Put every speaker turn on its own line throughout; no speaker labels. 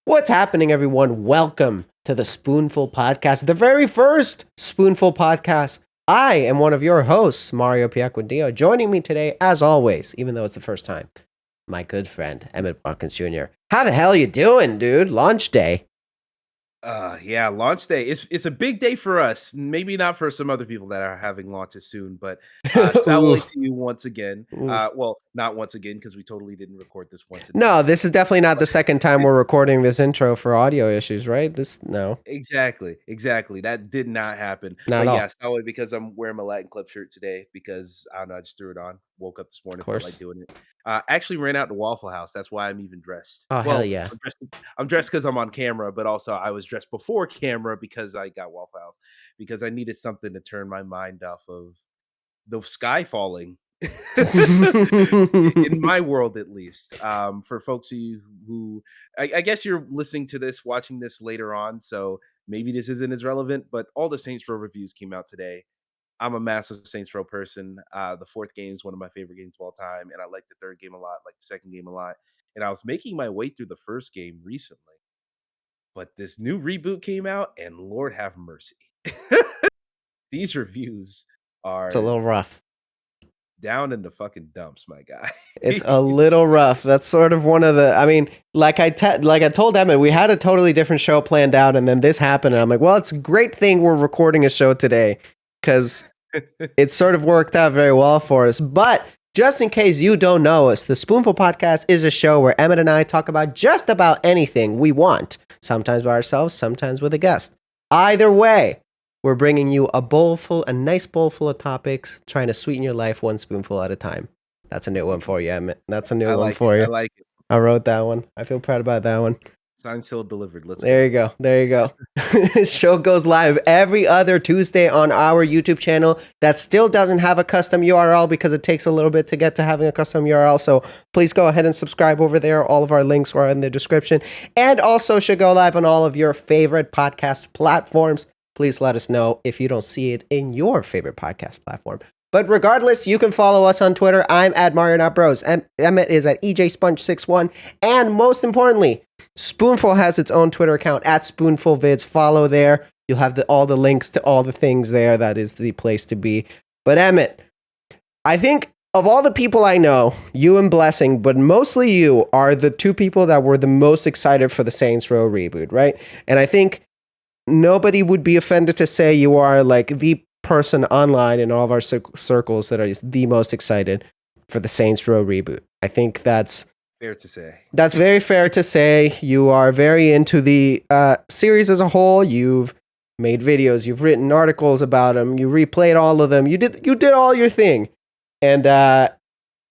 What's happening, everyone? Welcome to the Spoonful Podcast, the very first Spoonful Podcast. I am one of your hosts, Mario Piacquindio. Joining me today, as always, even though it's the first time, my good friend, Emmett Jr. How the hell you doing, dude? Launch day.
Yeah, launch day. It's a big day for us. Maybe not for some other people that are having launches soon, but
Ooh,
salute to you once again.
ooh.
Well, not once again because we totally didn't record this once and
No,
miss.
this is definitely not
But
the second time we're recording this intro for audio issues, right? No,
exactly. That did not happen.
not at
But
all.
yeah, salute because I'm wearing my Latin Club shirt today because I don't know, I just threw it on. Woke up this
Of
morning, felt like
course.
doing it. Actually ran out to Waffle House. That's why I'm even dressed.
Oh, hell
Well,
yeah.
I'm dressed because I'm on camera, but also I was dressed before camera because I got Waffle House because I needed something to turn my mind off of the sky falling. In my world, at least. For folks who I guess you're listening to this, watching this later on, so maybe this isn't as relevant. But all the Saints Row reviews came out today. I'm a massive Saints Row person. The fourth game is one of my favorite games of all time, and I like the third game a lot, like the second game a lot. And I was making my way through the first game recently, but this new reboot came out, and Lord have mercy. These reviews
It's a
are
little rough.
down in the fucking dumps, my guy.
It's a little rough. That's sort of one of the. I mean, like I told Emmett, we had a totally different show planned out, and then this happened. And I'm like, well, it's a great thing we're recording a show today because it sort of worked out very well for us. But just in case you don't know us, the Spoonful Podcast is a show where Emmett and I talk about just about anything we want. Sometimes by ourselves, sometimes with a guest. Either way, we're bringing you a nice bowl full of topics, trying to sweeten your life one spoonful at a time. That's a new one for you, Emmett. That's a new
I
one
like it.
for
I
you.
like it.
I wrote that one. I feel proud about that one.
Signed, sealed, delivered. Let's
There
go.
you go. There you go. This show goes live every other Tuesday on our YouTube channel that still doesn't have a custom URL because it takes a little bit to get to having a custom URL. So please go ahead and subscribe over there. All of our links are in the description and also should go live on all of your favorite podcast platforms. Please let us know if you don't see it in your favorite podcast platform. But regardless, you can follow us on Twitter. I'm at Mario Not Bros. Emmett is at EJSponge61. And most importantly, Spoonful has its own Twitter account at SpoonfulVids. Follow there. You'll have all the links to all the things there. That is the place to be. But Emmett, I think of all the people I know, you and Blessing, but mostly you, are the two people that were the most excited for the Saints Row reboot, right? And I think nobody would be offended to say you are like the person online in all of our circles that is the most excited for the Saints Row reboot. I think
Fair to say.
that's very fair to say. You are very into the series as a whole. You've made videos, you've written articles about them, you replayed all of them. You did all your thing. And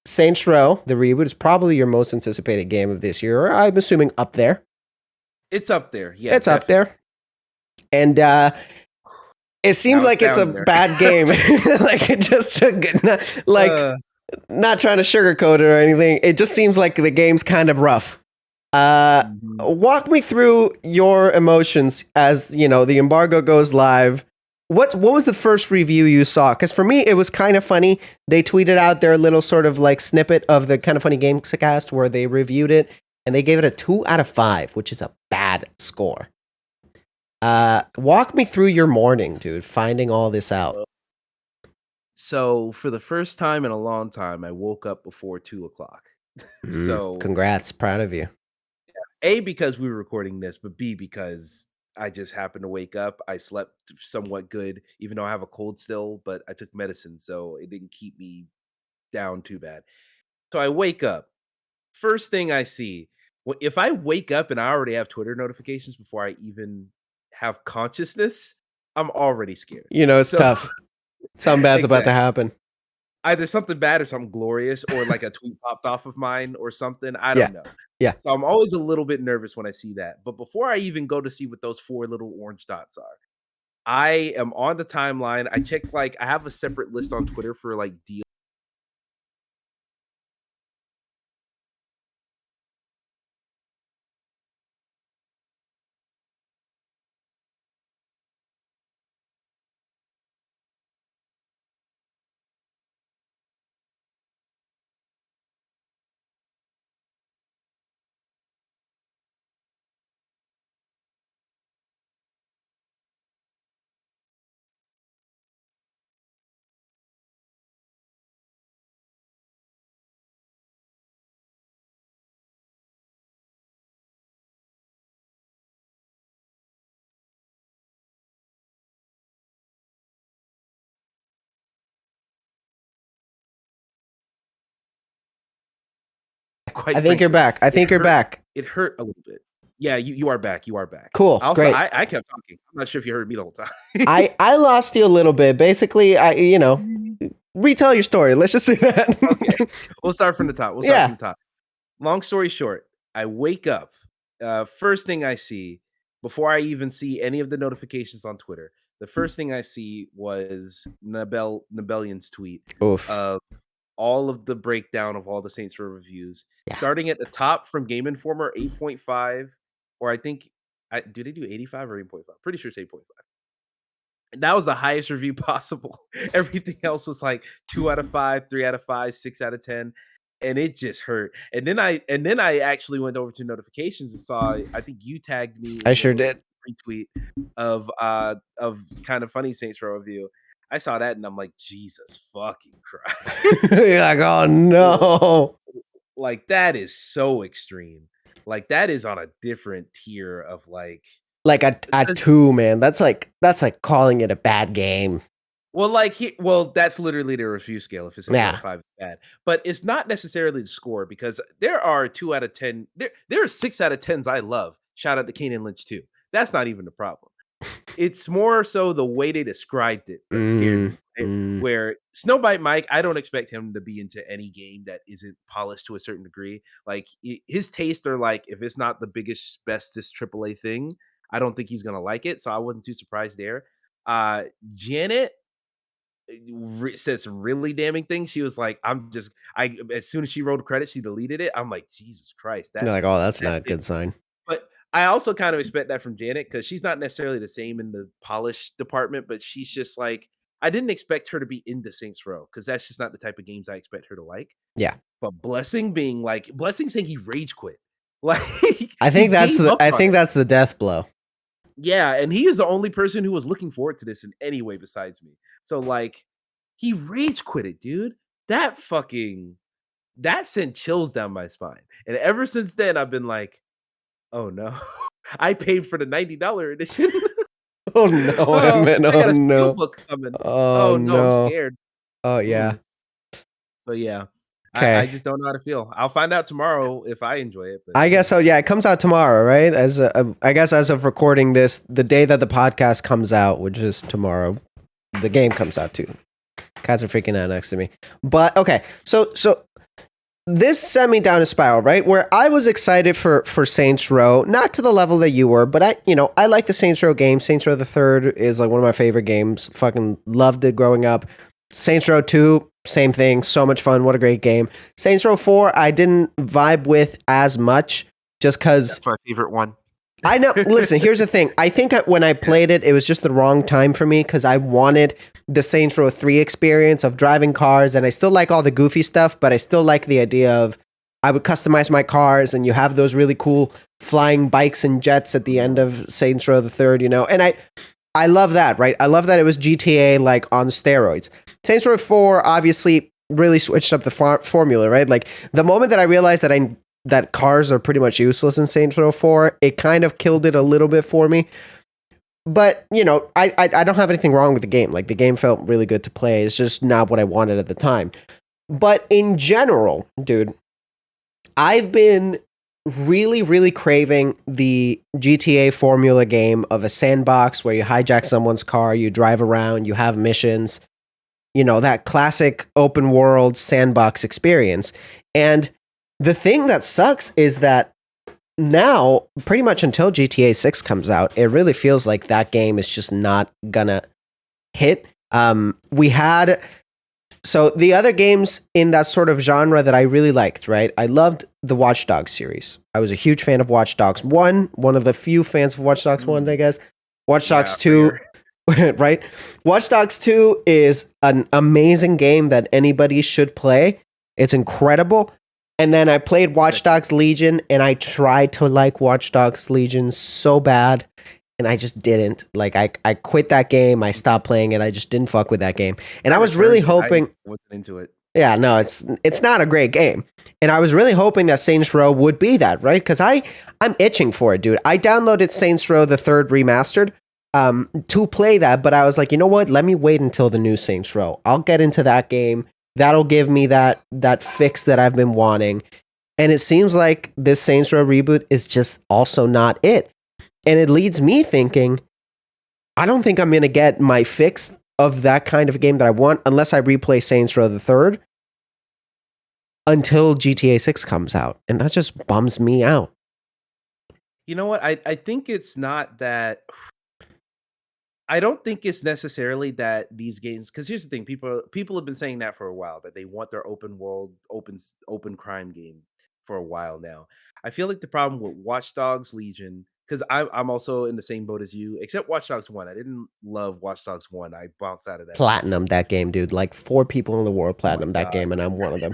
Saints Row, the reboot, is probably your most anticipated game of this year. Or I'm assuming up there.
It's up there. Yeah,
It's up
definitely.
there. And it seems
Now it's
like it's a
down there.
bad game. Like it just took like
Uh,
not trying to sugarcoat it or anything. It just seems like the game's kind of rough.
mhm.
Walk me through your emotions as the embargo goes live. What was the first review you saw? Because for me, it was kind of funny. They tweeted out their little sort of like snippet of the Kind of Funny Games cast where they reviewed it and they gave it a 2 out of 5, which is a bad score. Walk me through your morning, dude, finding all this out.
So for the first time in a long time, I woke up before 2 o'clock. So
Congrats, proud of you.
A, because we were recording this, but B, because I just happened to wake up. I slept somewhat good, even though I have a cold still, but I took medicine, so it didn't keep me down too bad. So I wake up. First thing I see, if I wake up and I already have Twitter notifications before I even have consciousness, I'm already scared.
It's
So
tough. Something bad's about to
exactly.
happen.
Either something bad or something glorious, or like a tweet popped off of mine or something. I
Yeah.
don't know.
Yeah.
So I'm always a little bit nervous when I see that. But before I even go to see what those four little orange dots are, I am on the timeline. I check like I have a separate list on Twitter for like deals quite
I think you're
frankly.
back. I
It
think you're
hurt
back.
it hurt a little bit. Yeah, you are back, you are back.
Cool.
Also,
Great.
I kept talking. I'm not sure if you heard me the whole time.
I lost you a little bit. Basically, retell your story. Let's just say
Okay,
that.
we'll start from the top. We'll start from
Yeah.
the top. Long story short, I wake up. First thing I see, before I even see any of the notifications on Twitter, the first thing I see was Nabellion's tweet
Oof.
of all of the breakdown of all the Saints Row reviews,
Yeah.
starting at the top from Game Informer 8.5, or I think do they do 85 or 8.5? Pretty sure it's 8.5. That was the highest review possible. Everything else was like 2 out of 5, 3 out of 5, 6 out of 10. And it just hurt. And then I actually went over to notifications and saw, I think you tagged me
I
in
sure
your
did.
retweet of kind of funny Saints Row review. I saw that and I'm like, Jesus fucking Christ.
You're like, oh no.
Like that is so extreme. Like that is on a different tier of like
Like a 2, man. That's like calling it a bad game.
well, that's literally the review scale. If it's a 4 out of 5, it's bad. But it's not necessarily the score because there are 2 out of 10. There are 6 out of 10s I love. Shout out to Keenan Lynch too. That's not even the problem. It's more so the way they described it that scared me. Where Snowbite Mike, I don't expect him to be into any game that isn't polished to a certain degree. Like his tastes are like, if it's not the biggest, bestest AAA thing, I don't think he's gonna like it. So I wasn't too surprised there. Janet said some really damning things. She was like, as soon as she wrote credits, she deleted it. I'm like, Jesus Christ,
You're like,
that's
oh, that's not a good sign.
but I also kind of expect that from Janet because she's not necessarily the same in the polish department, but she's just like, I didn't expect her to be into Saints Row because that's just not the type of games I expect her to like.
Yeah.
But Blessing saying he rage quit. Like
I think that's the death blow.
Yeah, and he is the only person who was looking forward to this in any way besides me. So like he rage quit it, dude. That sent chills down my spine. And ever since then I've been like, oh no. I paid for the $90 edition.
Oh no, Emmett,
I got a
no.
steelbook coming.
Oh
No, I'm
no.
scared.
Oh yeah.
So yeah. I
Okay.
just don't know how to feel. I'll find out tomorrow if I enjoy it. But
I guess so. Yeah, it comes out tomorrow, right? I guess as of recording this, the day that the podcast comes out, which is tomorrow, the game comes out too. Cats are freaking out next to me. But okay, so this sent me down a spiral, right? Where I was excited for Saints Row, not to the level that you were, but I like the Saints Row game. Saints Row the Third is like one of my favorite games. Fucking loved it growing up. Saints Row 2, same thing. So much fun. What a great game. Saints Row 4, I didn't vibe with as much just because.
That's my favorite one.
I know. Listen, here's the thing. I think when I played it, it was just the wrong time for me because I wanted the Saints Row 3 experience of driving cars, and I still like all the goofy stuff, but I still like the idea of I would customize my cars, and you have those really cool flying bikes and jets at the end of Saints Row the Third, and I love that, right? I love that it was GTA like on steroids. Saints Row 4 obviously really switched up the formula, right? Like the moment that I realized that cars are pretty much useless in Saints Row 4, it kind of killed it a little bit for me. But, I don't have anything wrong with the game. Like the game felt really good to play. It's just not what I wanted at the time. But in general, dude, I've been really, really craving the GTA formula game of a sandbox where you hijack someone's car, you drive around, you have missions, that classic open world sandbox experience. And the thing that sucks is that now, pretty much until GTA 6 comes out, it really feels like that game is just not gonna hit. So the other games in that sort of genre that I really liked, right? I loved the Watch Dogs series. I was a huge fan of Watch Dogs 1, one of the few fans of Watch Dogs 1, I guess. Watch Dogs 2, right? Watch Dogs 2 is an amazing game that anybody should play. It's incredible. And then I played Watch Dogs Legion, and I tried to like Watch Dogs Legion so bad, and I just didn't. Like, I quit that game. I stopped playing it. I just didn't fuck with that game. And I was really hoping...
I wasn't into it.
Yeah, no, it's not a great game. And I was really hoping that Saints Row would be that, right? Because I'm itching for it, dude. I downloaded Saints Row the Third Remastered to play that, but I was like, you know what? Let me wait until the new Saints Row. I'll get into that game. That'll give me that fix that I've been wanting. And it seems like this Saints Row reboot is just also not it. And it leads me thinking, I don't think I'm going to get my fix of that kind of game that I want unless I replay Saints Row the Third until GTA 6 comes out. And that just bums me out.
You know what? I think it's not that. I don't think it's necessarily that these games. Because here's the thing: people have been saying that for a while, that they want their open world, open crime game for a while now. I feel like the problem with Watch Dogs Legion, because I'm also in the same boat as you, except Watch Dogs 1. I didn't love Watch Dogs 1. I bounced out of that
Platinum
immediately.
that game, dude. Like 4 people in the world
Oh my
platinum that
god.
game, and I'm one of them.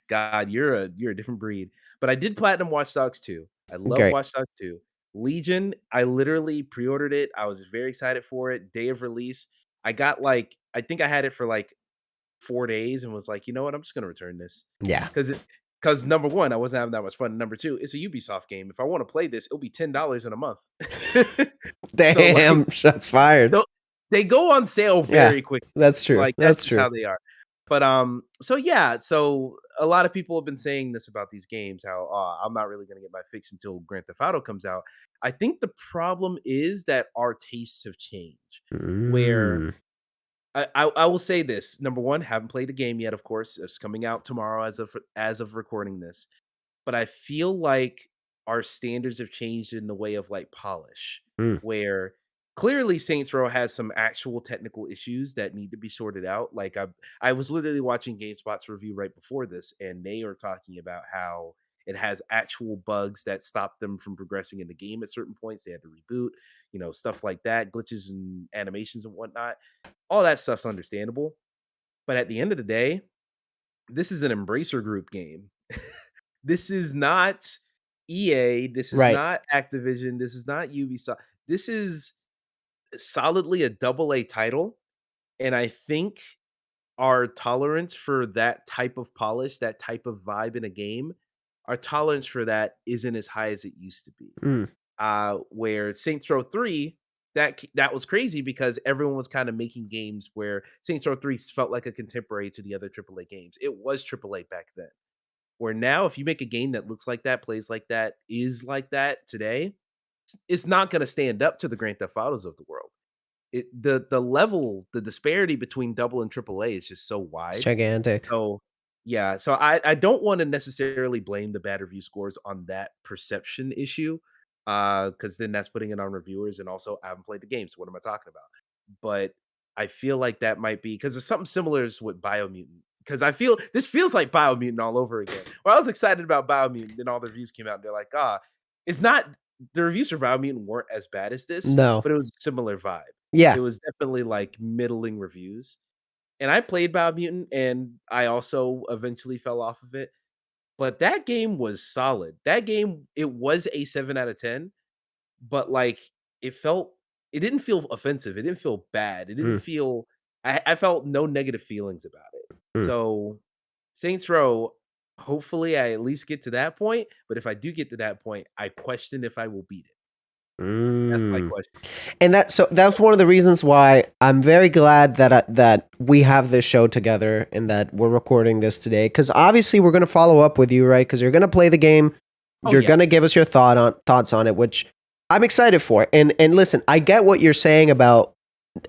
God, you're a different breed. But I did platinum Watch Dogs 2. I love
Great.
Watch Dogs 2. Legion, I literally pre-ordered it. I was very excited for it. Day of release, I got like I think I had it for like 4 days and was like, "You know what? I'm just gonna return this."
Yeah.
Because number one, I wasn't having that much fun. Number two, it's a Ubisoft game. If I want to play this, it'll be $10 in a month. So like
Damn, shots fired.
they'll they go on sale
Yeah,
very quickly.
that's true.
Like, that's
That's
just
true.
how they are. But, so yeah, so a lot of people have been saying this about these games, how, I'm not really gonna get my fix until Grand Theft Auto comes out." I think the problem is that our tastes have changed, where
Mm,
I will say this, number 1, haven't played the game yet, of course. It's coming out tomorrow as of recording this. But I feel like our standards have changed in the way of, like, polish,
mm,
where clearly Saints Row has some actual technical issues that need to be sorted out. Like, I was literally watching GameSpot's review right before this, and they are talking about how it has actual bugs that stop them from progressing in the game at certain points. They had to reboot, stuff like that, glitches and animations and whatnot. All that stuff's understandable, but at the end of the day, this is an Embracer Group game. This is not EA, this is
right.
not Activision, this is not Ubisoft. This is solidly a double A title, and I think our tolerance for that type of polish, that type of vibe in a game, our tolerance for that isn't as high as it used to be.
Mm,
Where Saints Row 3, that was crazy because everyone was kind of making games where Saints Row 3 felt like a contemporary to the other AAA games. It was AAA back then. Where now, if you make a game that looks like that, plays like that, is like that today, it's not going to stand up to the Grand Theft Autos of the world. The level, the disparity between double and triple A is just so
it's
wide.
gigantic.
So yeah, so I don't want to necessarily blame the bad review scores on that perception issue, because then that's putting it on reviewers, and also I haven't played the game, so what am I talking about? But I feel like that might be because it's something similar as with Biomutant. Because I feel this feels like Biomutant all over again. Well, I was excited about Biomutant, then all the reviews came out, and they're like, it's not the reviews for Biomutant weren't as bad as this,
No.
but it was a similar vibe.
Yeah.
It was definitely like middling reviews. And I played Biomutant, and I also eventually fell off of it. But that game was solid. That game, it was a 7 out of 10, but like it didn't feel offensive. It didn't feel bad. It didn't
Mm,
feel I felt no negative feelings about it.
mm,
So Saints Row, hopefully I at least get to that point. But if I do get to that point, I question if I will beat it. That's my
mm.
question.
And that's one of the reasons why I'm very glad that we have this show together and that we're recording this today. Because obviously we're gonna follow up with you, right? Because you're gonna play the game,
Oh
you're
yeah.
gonna give us your thoughts on it, which I'm excited for. And listen, I get what you're saying about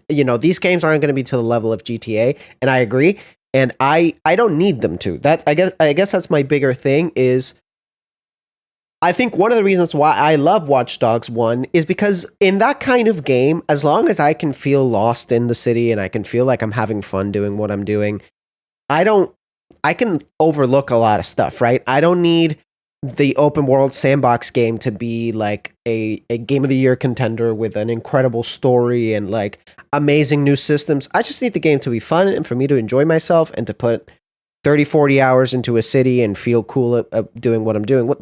these games aren't gonna be to the level of GTA, and I agree. And I don't need them to. That I guess that's my bigger thing is I think one of the reasons why I love Watch Dogs 1 is because in that kind of game, as long as I can feel lost in the city and I can feel like I'm having fun doing what I'm doing, I don't I can overlook a lot of stuff, right? I don't need the open world sandbox game to be like a game of the year contender with an incredible story and like amazing new systems. I just need the game to be fun and for me to enjoy myself and to put 30, 40 hours into a city and feel cool at doing what I'm doing.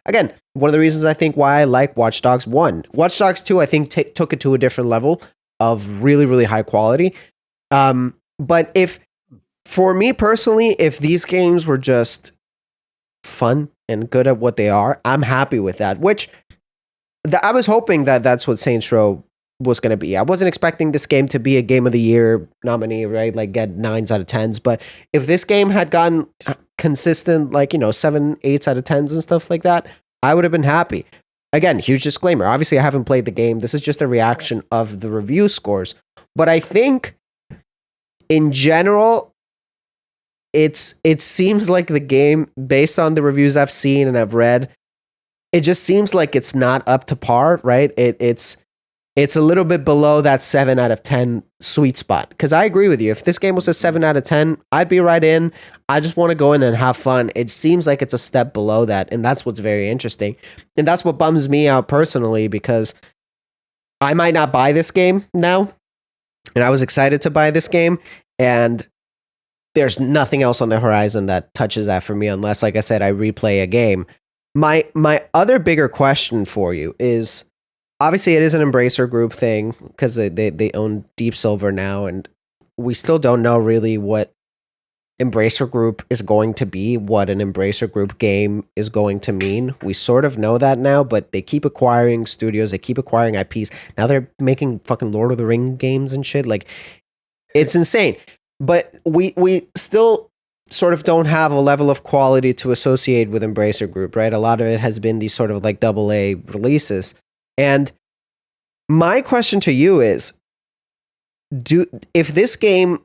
Again, one of the reasons I think why I like Watch Dogs 1. Watch Dogs 2, I think, took it to a different level of really, really high quality. But for me personally, if these games were just fun and good at what they are, I'm happy with that. Which I was hoping that that's what Saints Row was going to be. I wasn't expecting this game to be a Game of the Year nominee, right? Like get 9s out of 10s. But if this game had gotten consistent, like, 7, 8s out of 10s and stuff like that, I would have been happy. Again, huge disclaimer. Obviously, I haven't played the game. This is just a reaction of the review scores. But I think in general, it seems like the game, based on the reviews I've seen and I've read, it just seems like it's not up to par, right? It's a little bit below that 7 out of 10 sweet spot. Because I agree with you. If this game was a 7 out of 10, I'd be right in. I just want to go in and have fun. It seems like it's a step below that. And that's what's very interesting. And that's what bums me out personally, because I might not buy this game now. And I was excited to buy this game. And there's nothing else on the horizon that touches that for me, unless, like I said, I replay a game. My other bigger question for you is, obviously it is an Embracer Group thing because they own Deep Silver now, and we still don't know really what Embracer Group is going to be, what an Embracer Group game is going to mean. We sort of know that now, but they keep acquiring studios, they keep acquiring IPs. Now they're making fucking Lord of the Ring games and shit. Like, it's insane. But we still sort of don't have a level of quality to associate with Embracer Group, right? A lot of it has been these sort of like AA releases. And my question to you is, if this game,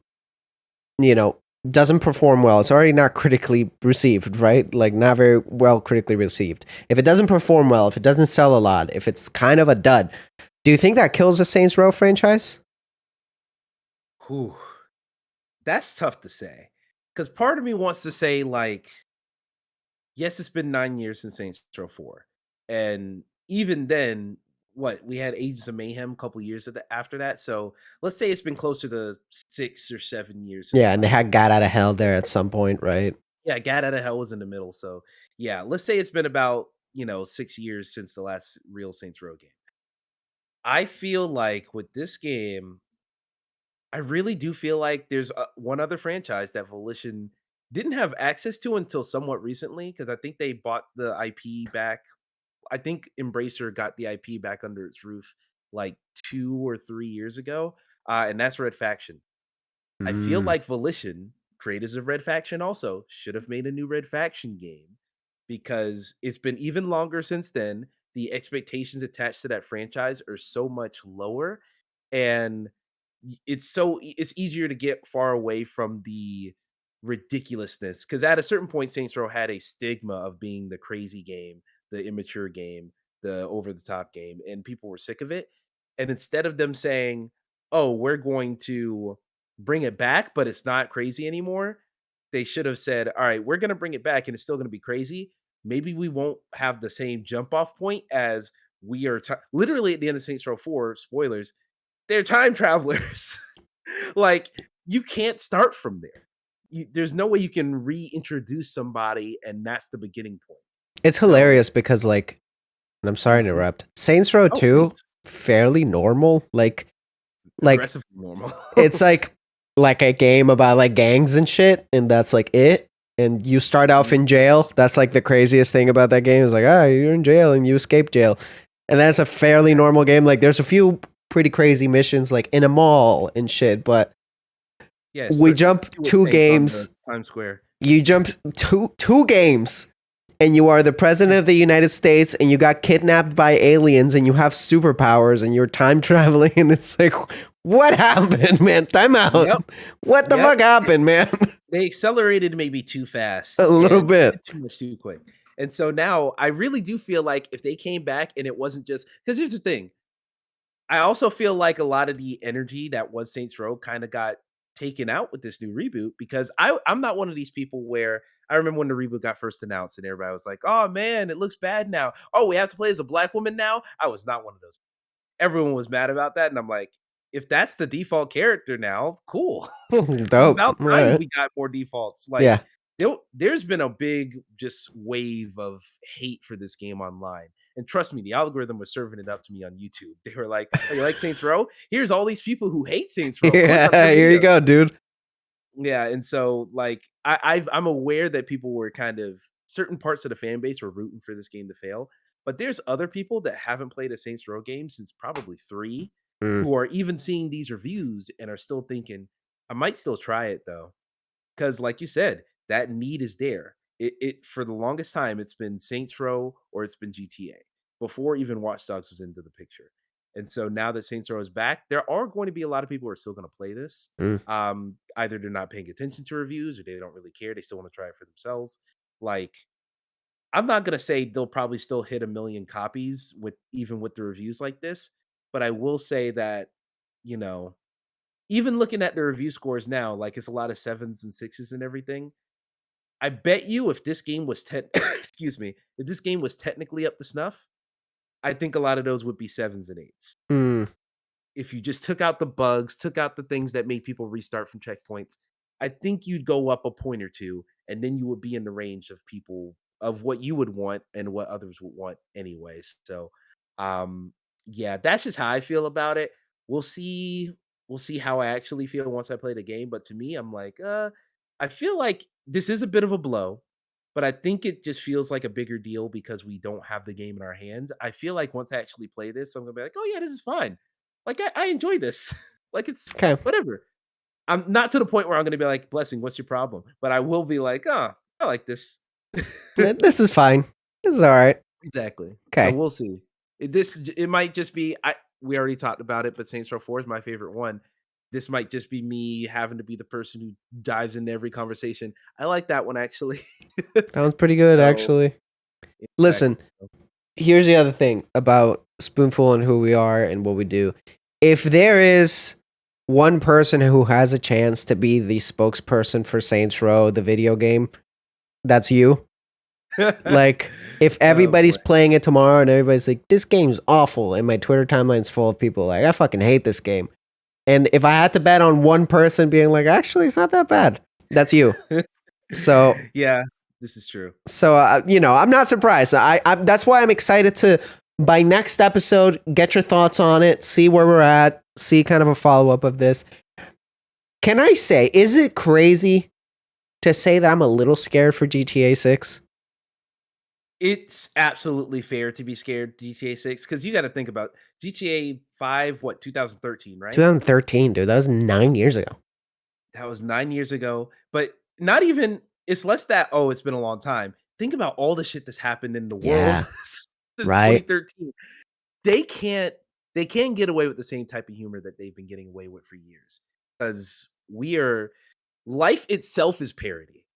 doesn't perform well, it's already not critically received, right? Like, not very well critically received. If it doesn't perform well, if it doesn't sell a lot, if it's kind of a dud, do you think that kills the Saints Row franchise?
Whew. That's tough to say. Because part of me wants to say, like, yes, it's been 9 years since Saints Row 4. And even then, what, we had Ages of Mayhem a couple years after that. So let's say it's been closer to 6 or 7 years since
Yeah,
the
and they
last.
had Got Out of Hell there at some point, right?
Yeah, Gat Out of Hell was in the middle. So yeah, let's say it's been about, 6 years since the last real Saints Row game. I feel like with this game, I really do feel like there's one other franchise that Volition didn't have access to until somewhat recently, because I think they bought the IP back. I think Embracer got the IP back under its roof like 2 or 3 years ago, and that's Red Faction. I feel
Mm.
like Volition, creators of Red Faction, also should have made a new Red Faction game, because it's been even longer since then. The expectations attached to that franchise are so much lower, and it's easier to get far away from the ridiculousness, because at a certain point Saints Row had a stigma of being the crazy game, the immature game, the over the top game, and people were sick of it. And instead of them saying, oh, we're going to bring it back but it's not crazy anymore, they should have said, all right, we're going to bring it back and it's still going to be crazy. Maybe we won't have the same jump off point, as we are literally at the end of Saints Row 4, spoilers, they're time travelers. Like, you can't start from there. There's no way you can reintroduce somebody and that's the beginning point.
It's
So,
hilarious because, like, and I'm sorry to
mhm.
interrupt, Saints Row
Oh,
2,
please.
fairly normal. Like
Aggressively normal.
it's like a game about like gangs and shit, and that's like it. And you start off
Mhm.
in jail. That's like the craziest thing about that game is like, you're in jail and you escape jail. And that's a fairly normal game. Like, there's a few pretty crazy missions like in a mall and shit, but
Yes,
we jump
do a
two
tank on the
games.
Times Square.
You jump two games, and you are the president of the United States, and you got kidnapped by aliens, and you have superpowers, and you're time traveling, and it's like, what happened, man? Time out.
Yep.
What the
Yep.
fuck happened, man?
They accelerated maybe too
A
fast
little
and
bit.
did too much too quick. And so now I really do feel like if they came back and it wasn't just, because here's the thing, I also feel like a lot of the energy that was Saints Row kind of got taken out with this new reboot, because I'm not one of these people where I remember when the reboot got first announced and everybody was like, "Oh man, it looks bad now. Oh, we have to play as a black woman now." I was not one of those. Everyone was mad about that, and I'm like, if that's the default character now, cool. It's
Dope.
about
All
time
right.
we got more defaults. Like,
Yeah.
there's been a big just wave of hate for this game online. And trust me, the algorithm was serving it up to me on YouTube. They were like, "Oh, you like Saints Row? Here's all these people who hate Saints Row. Click on their
Yeah. Here you
videos."
go, dude.
Yeah, and so like I'm aware that people were kind of, certain parts of the fan base were rooting for this game to fail, but there's other people that haven't played a Saints Row game since probably 3,
Mm.
who are even seeing these reviews and are still thinking, I might still try it though. Because like you said, that need is there. It for the longest time, it's been Saints Row or it's been GTA before even Watch Dogs was into the picture. And so now that Saints Row is back, there are going to be a lot of people who are still going to play this.
Mm.
Either they're not paying attention to reviews or they don't really care. They still want to try it for themselves. Like, I'm not gonna say they'll probably still hit 1,000,000 copies with even with the reviews like this, but I will say that, you know, even looking at the review scores now, like it's a lot of sevens and sixes and everything. I bet you if this game was excuse me, if this game was technically up to snuff, I think a lot of those would be sevens and eights.
Mm.
If you just took out the bugs, took out the things that make people restart from checkpoints, I think you'd go up a point or two, and then you would be in the range of people of what you would want and what others would want anyways. So, um, yeah, that's just how I feel about it. We'll see. We'll see how I actually feel once I play the game. But to me, I'm like, I feel like this is a bit of a blow, but I think it just feels like a bigger deal because we don't have the game in our hands. I feel like once I actually play this, I'm gonna be like, oh yeah, this is fine. Like I enjoy this. Like it's
Okay.
whatever. I'm not to the point where I'm gonna be like, "Blessing, what's your problem?" But I will be like, "Oh, I like this."
This is fine. This is all right.
Exactly. So
Okay.
we'll see. It might just be we already talked about it, but Saints Row 4 is my favorite one. This might just be me having to be the person who dives into every conversation. I like that one actually.
That was pretty good,
So,
actually.
exactly.
Listen, here's the other thing about Spoonful and who we are and what we do. If there is one person who has a chance to be the spokesperson for Saints Row, the video game, that's you. Like, if
Oh boy.
everybody's playing it tomorrow and everybody's like, this game's awful, and my Twitter timeline's full of people like, I fucking hate this game. And if I had to bet on one person being like, actually, it's not that bad, that's you. So,
Yeah, this is true.
I'm not surprised. That's why I'm excited to, by next episode, get your thoughts on it, see where we're at, see kind of a follow up of this. Can I say, is it crazy to say that I'm a little scared for GTA 6?
It's absolutely fair to be scared GTA 6 because you got to think about GTA 5, what, 2013, right?
2013, dude. That was 9 years ago.
That was 9 years ago. But not even, it's less that, oh, it's been a long time. Think about all the shit that's happened in the world
Yeah,
since
right.
2013. They can't, they can't get away with the same type of humor that they've been getting away with for years because life itself is parody.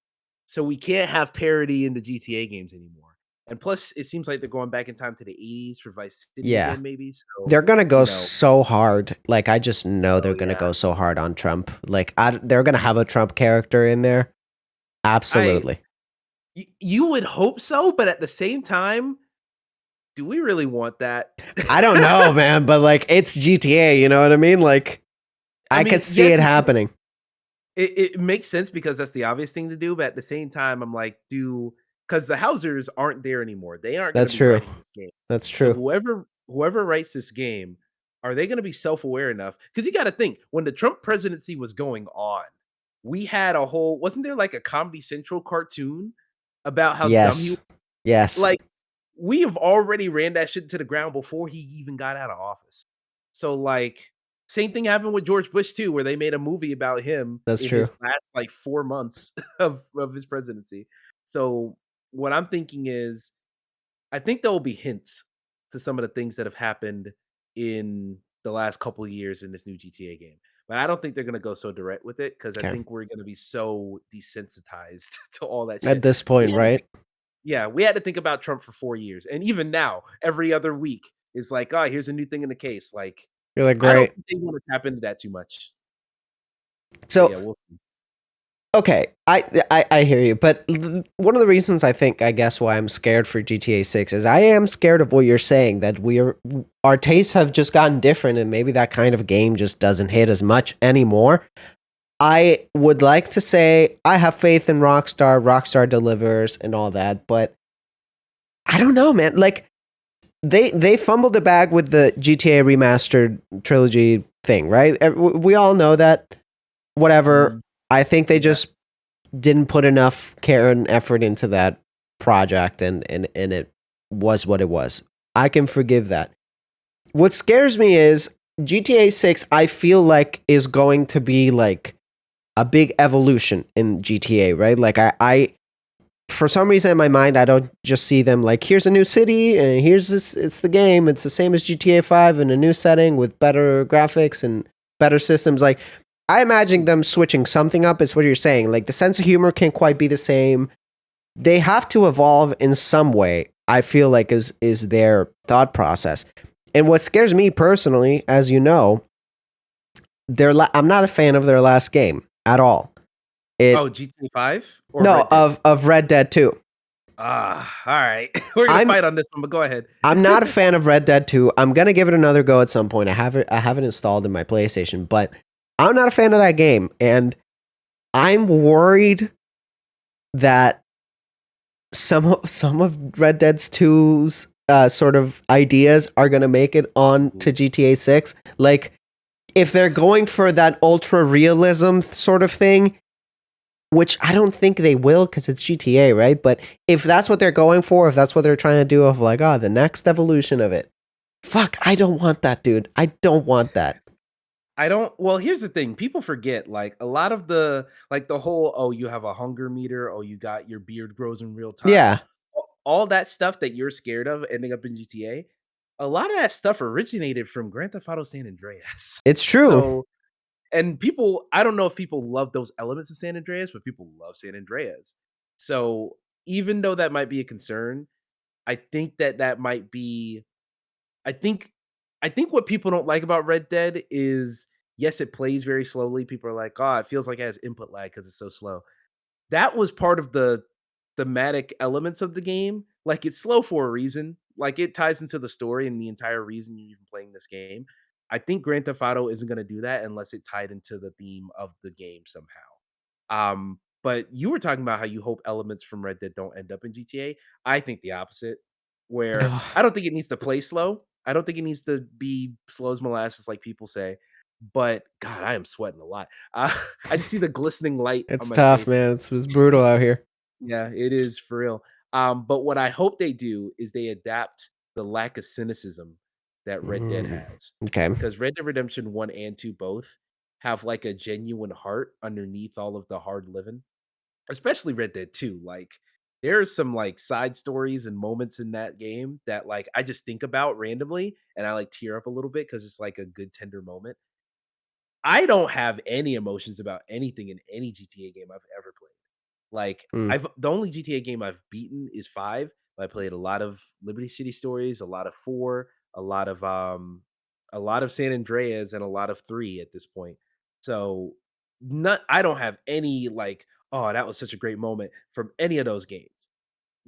So we can't have parody in the GTA games anymore. And plus, it seems like they're going back in time to the 80s for Vice City
Yeah.
again, maybe. So,
They're gonna go
you know,
so hard. Like, I just know
oh
they're gonna
yeah.
go so hard on Trump. Like, they're gonna have a Trump character in there.
I
Absolutely.
you would hope so, but at the same time, do we really want that?
I don't know, man, but like, it's GTA. You know what I mean? Like,
I
I
mean,
could see
yes,
it happening.
it makes sense because that's the obvious thing to do, but at the same time, I'm like, because the Housers aren't there anymore. They aren't going to
That's
be
true.
writing this game.
That's
So
true.
whoever writes this game, are they going to be self-aware enough? Because you got to think when the Trump presidency was going on, we had a whole wasn't there like a Comedy Central cartoon about how dumb he was?
Yes. Yes.
Like we have already ran that shit to the ground before he even got out of office. So like same thing happened with George Bush too, where they made a movie about him
That's
in
true.
his last like 4 months of his presidency. So what I'm thinking is I think there will be hints to some of the things that have happened in the last couple of years in this new GTA game. But I don't think they're gonna go so direct with it because I
Okay.
think we're gonna be so desensitized to all that
At
shit.
this
We
point,
had to
right?
think, yeah, we had to think about Trump for 4 years, and even now, every other week is like, oh, here's a new thing in the case. Like,
You're like,
I don't
great.
think they want to tap into that too much. But
So,
yeah, we'll see.
okay, I hear you, but one of the reasons I think, I guess, why I'm scared for GTA 6 is I am scared of what you're saying, that our tastes have just gotten different, and maybe that kind of game just doesn't hit as much anymore. I would like to say I have faith in Rockstar. Rockstar delivers and all that, but I don't know, man. Like, they fumbled the bag with the GTA remastered trilogy thing, right? We all know that. Whatever.
Mhm.
I think they
Yeah.
just didn't put enough care and effort into that project, and it was what it was. I can forgive that. What scares me is GTA 6, I feel like, is going to be like a big evolution in GTA, right? Like I for some reason in my mind, I don't just see them like, here's a new city and here's this, it's the game. It's the same as GTA 5 in a new setting with better graphics and better systems. Like, I imagine them switching something up, is what you're saying. Like, the sense of humor can't quite be the same. They have to evolve in some way, I feel like, is their thought process. And what scares me personally, as you know, I'm not a fan of their last game at all.
Oh, GTA 5 or
No,
Red Dead?
of Red Dead 2.
All right. We're gonna
I'm
fight on this one, but go ahead.
I'm not a fan of Red Dead 2. I'm gonna give it another go at some point. I have it installed in my PlayStation, but I'm not a fan of that game, and I'm worried that some of Red Dead's 2's sort of ideas are gonna make it on to GTA 6. Like, if they're going for that ultra realism sort of thing, which I don't think they will because it's GTA, right? But if that's what they're going for, if that's what they're trying to do, of like, the next evolution of it, fuck, I don't want that, dude. I don't want that.
I don't. Well, here's the thing: people forget, like, a lot of the whole, oh, you have a hunger meter, oh, you got your beard grows in real time,
Yeah,
all that stuff that you're scared of ending up in GTA. A lot of that stuff originated from Grand Theft Auto San Andreas.
it's true.
So, and people, I don't know if people love those elements of San Andreas, but people love San Andreas. So, even though that might be a concern, I think that might be I think I think what people don't like about Red Dead is, yes, it plays very slowly. People are like, "Oh, it feels like it has input lag because it's so slow." That was part of the thematic elements of the game. Like, it's slow for a reason. Like, it ties into the story and the entire reason you're even playing this game. I think Grand Theft Auto isn't gonna do that unless it tied into the theme of the game somehow. But you were talking about how you hope elements from Red Dead don't end up in GTA. I think the opposite, where I don't think it needs to play slow. I don't think it needs to be slow as molasses like people say. But God, I am sweating a lot. I just see the glistening light on
It's
my
tough,
face.
man. It's brutal out here.
Yeah, it is for real. But what I hope they do is they adapt the lack of cynicism that Red Dead
Mm,
has.
okay,
Because Red Dead Redemption 1 and 2 both have like a genuine heart underneath all of the hard living, especially Red Dead 2. Like, there are some like side stories and moments in that game that like I just think about randomly and I like tear up a little bit because it's like a good tender moment. I don't have any emotions about anything in any GTA game I've ever played. Like,
mm,
I've the only GTA game I've beaten is 5. I played a lot of Liberty City Stories, a lot of 4, a lot of San Andreas, and a lot of 3 at this point. So, not I don't have any like, "Oh, that was such a great moment," from any of those games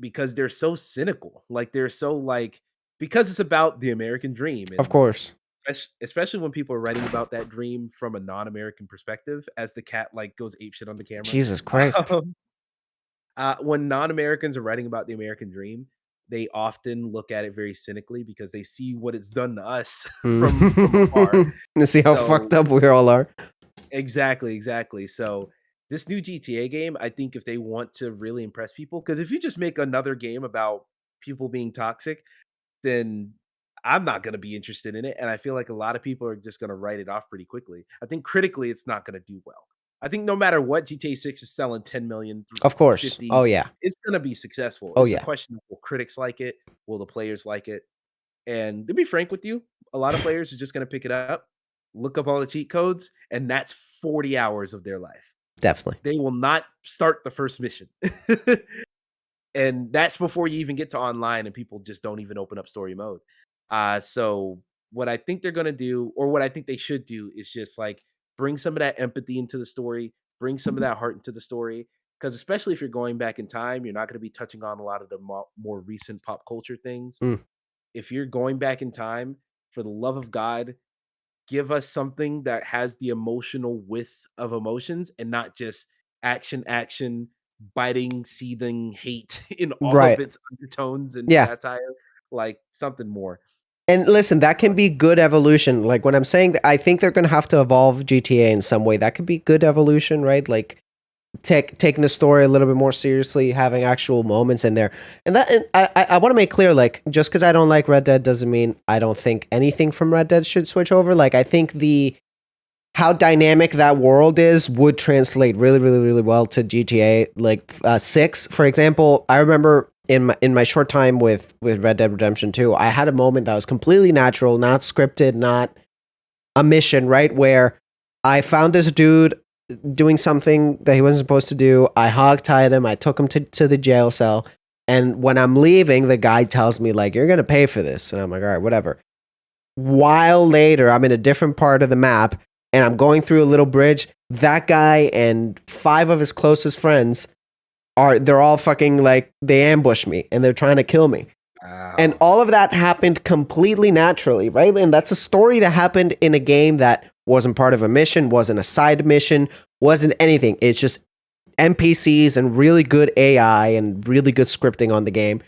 because they're so cynical. Like, they're so, like, because it's about the American dream,
of
and
course.
especially when people are writing about that dream from a non-American perspective as the cat, like, goes apeshit on the camera.
Jesus Christ.
Um when non-Americans are writing about the American dream, they often look at it very cynically because they see what it's done to us from afar.
To see how
So
fucked up we all are.
exactly, exactly. So this new GTA game, I think if they want to really impress people, because if you just make another game about people being toxic, then I'm not going to be interested in it. And I feel like a lot of people are just going to write it off pretty quickly. I think critically, it's not going to do well. I think no matter what, GTA 6 is selling 10 million,
Of course.
50,
Oh yeah.
it's going to be successful.
Oh
It's a
yeah.
question of, will critics like it? Will the players like it? And to be frank with you, a lot of players are just going to pick it up, look up all the cheat codes, and that's 40 hours of their life.
Definitely.
They will not start the first mission. And that's before you even get to online and people just don't even open up story mode. So what I think they're gonna do, or what I think they should do, is just like bring some of that empathy into the story, bring some of that heart into the story. Because especially if you're going back in time, you're not going to be touching on a lot of the more recent pop culture things.
Mm,
If you're going back in time, for the love of God, give us something that has the emotional width of emotions and not just action, action, biting, seething hate in all of
right.
its undertones and
Yeah.
satire, like something more.
And listen, that can be good evolution. Like when I'm saying that, I think they're going to have to evolve GTA in some way. That could be good evolution, right? Like taking the story a little bit more seriously, having actual moments in there. And I want to make clear, like, just because I don't like Red Dead doesn't mean I don't think anything from Red Dead should switch over. Like, I think how dynamic that world is would translate really, really, really well to GTA like 6, for example. I remember in my short time with Red Dead Redemption 2, I had a moment that was completely natural, not scripted, not a mission, right? Where I found this dude doing something that he wasn't supposed to do. I hogtied him. I took him to the jail cell. And when I'm leaving, the guy tells me, like, you're going to pay for this. And I'm like, all right, whatever. While later, I'm in a different part of the map and I'm going through a little bridge. That guy and 5 of his closest friends they're all fucking like, they ambush me and they're trying to kill me. And
Wow.
all of that happened completely naturally, right? And that's a story that happened in a game that wasn't part of a mission, wasn't a side mission, wasn't anything. It's just NPCs and really good AI and really good scripting on the game.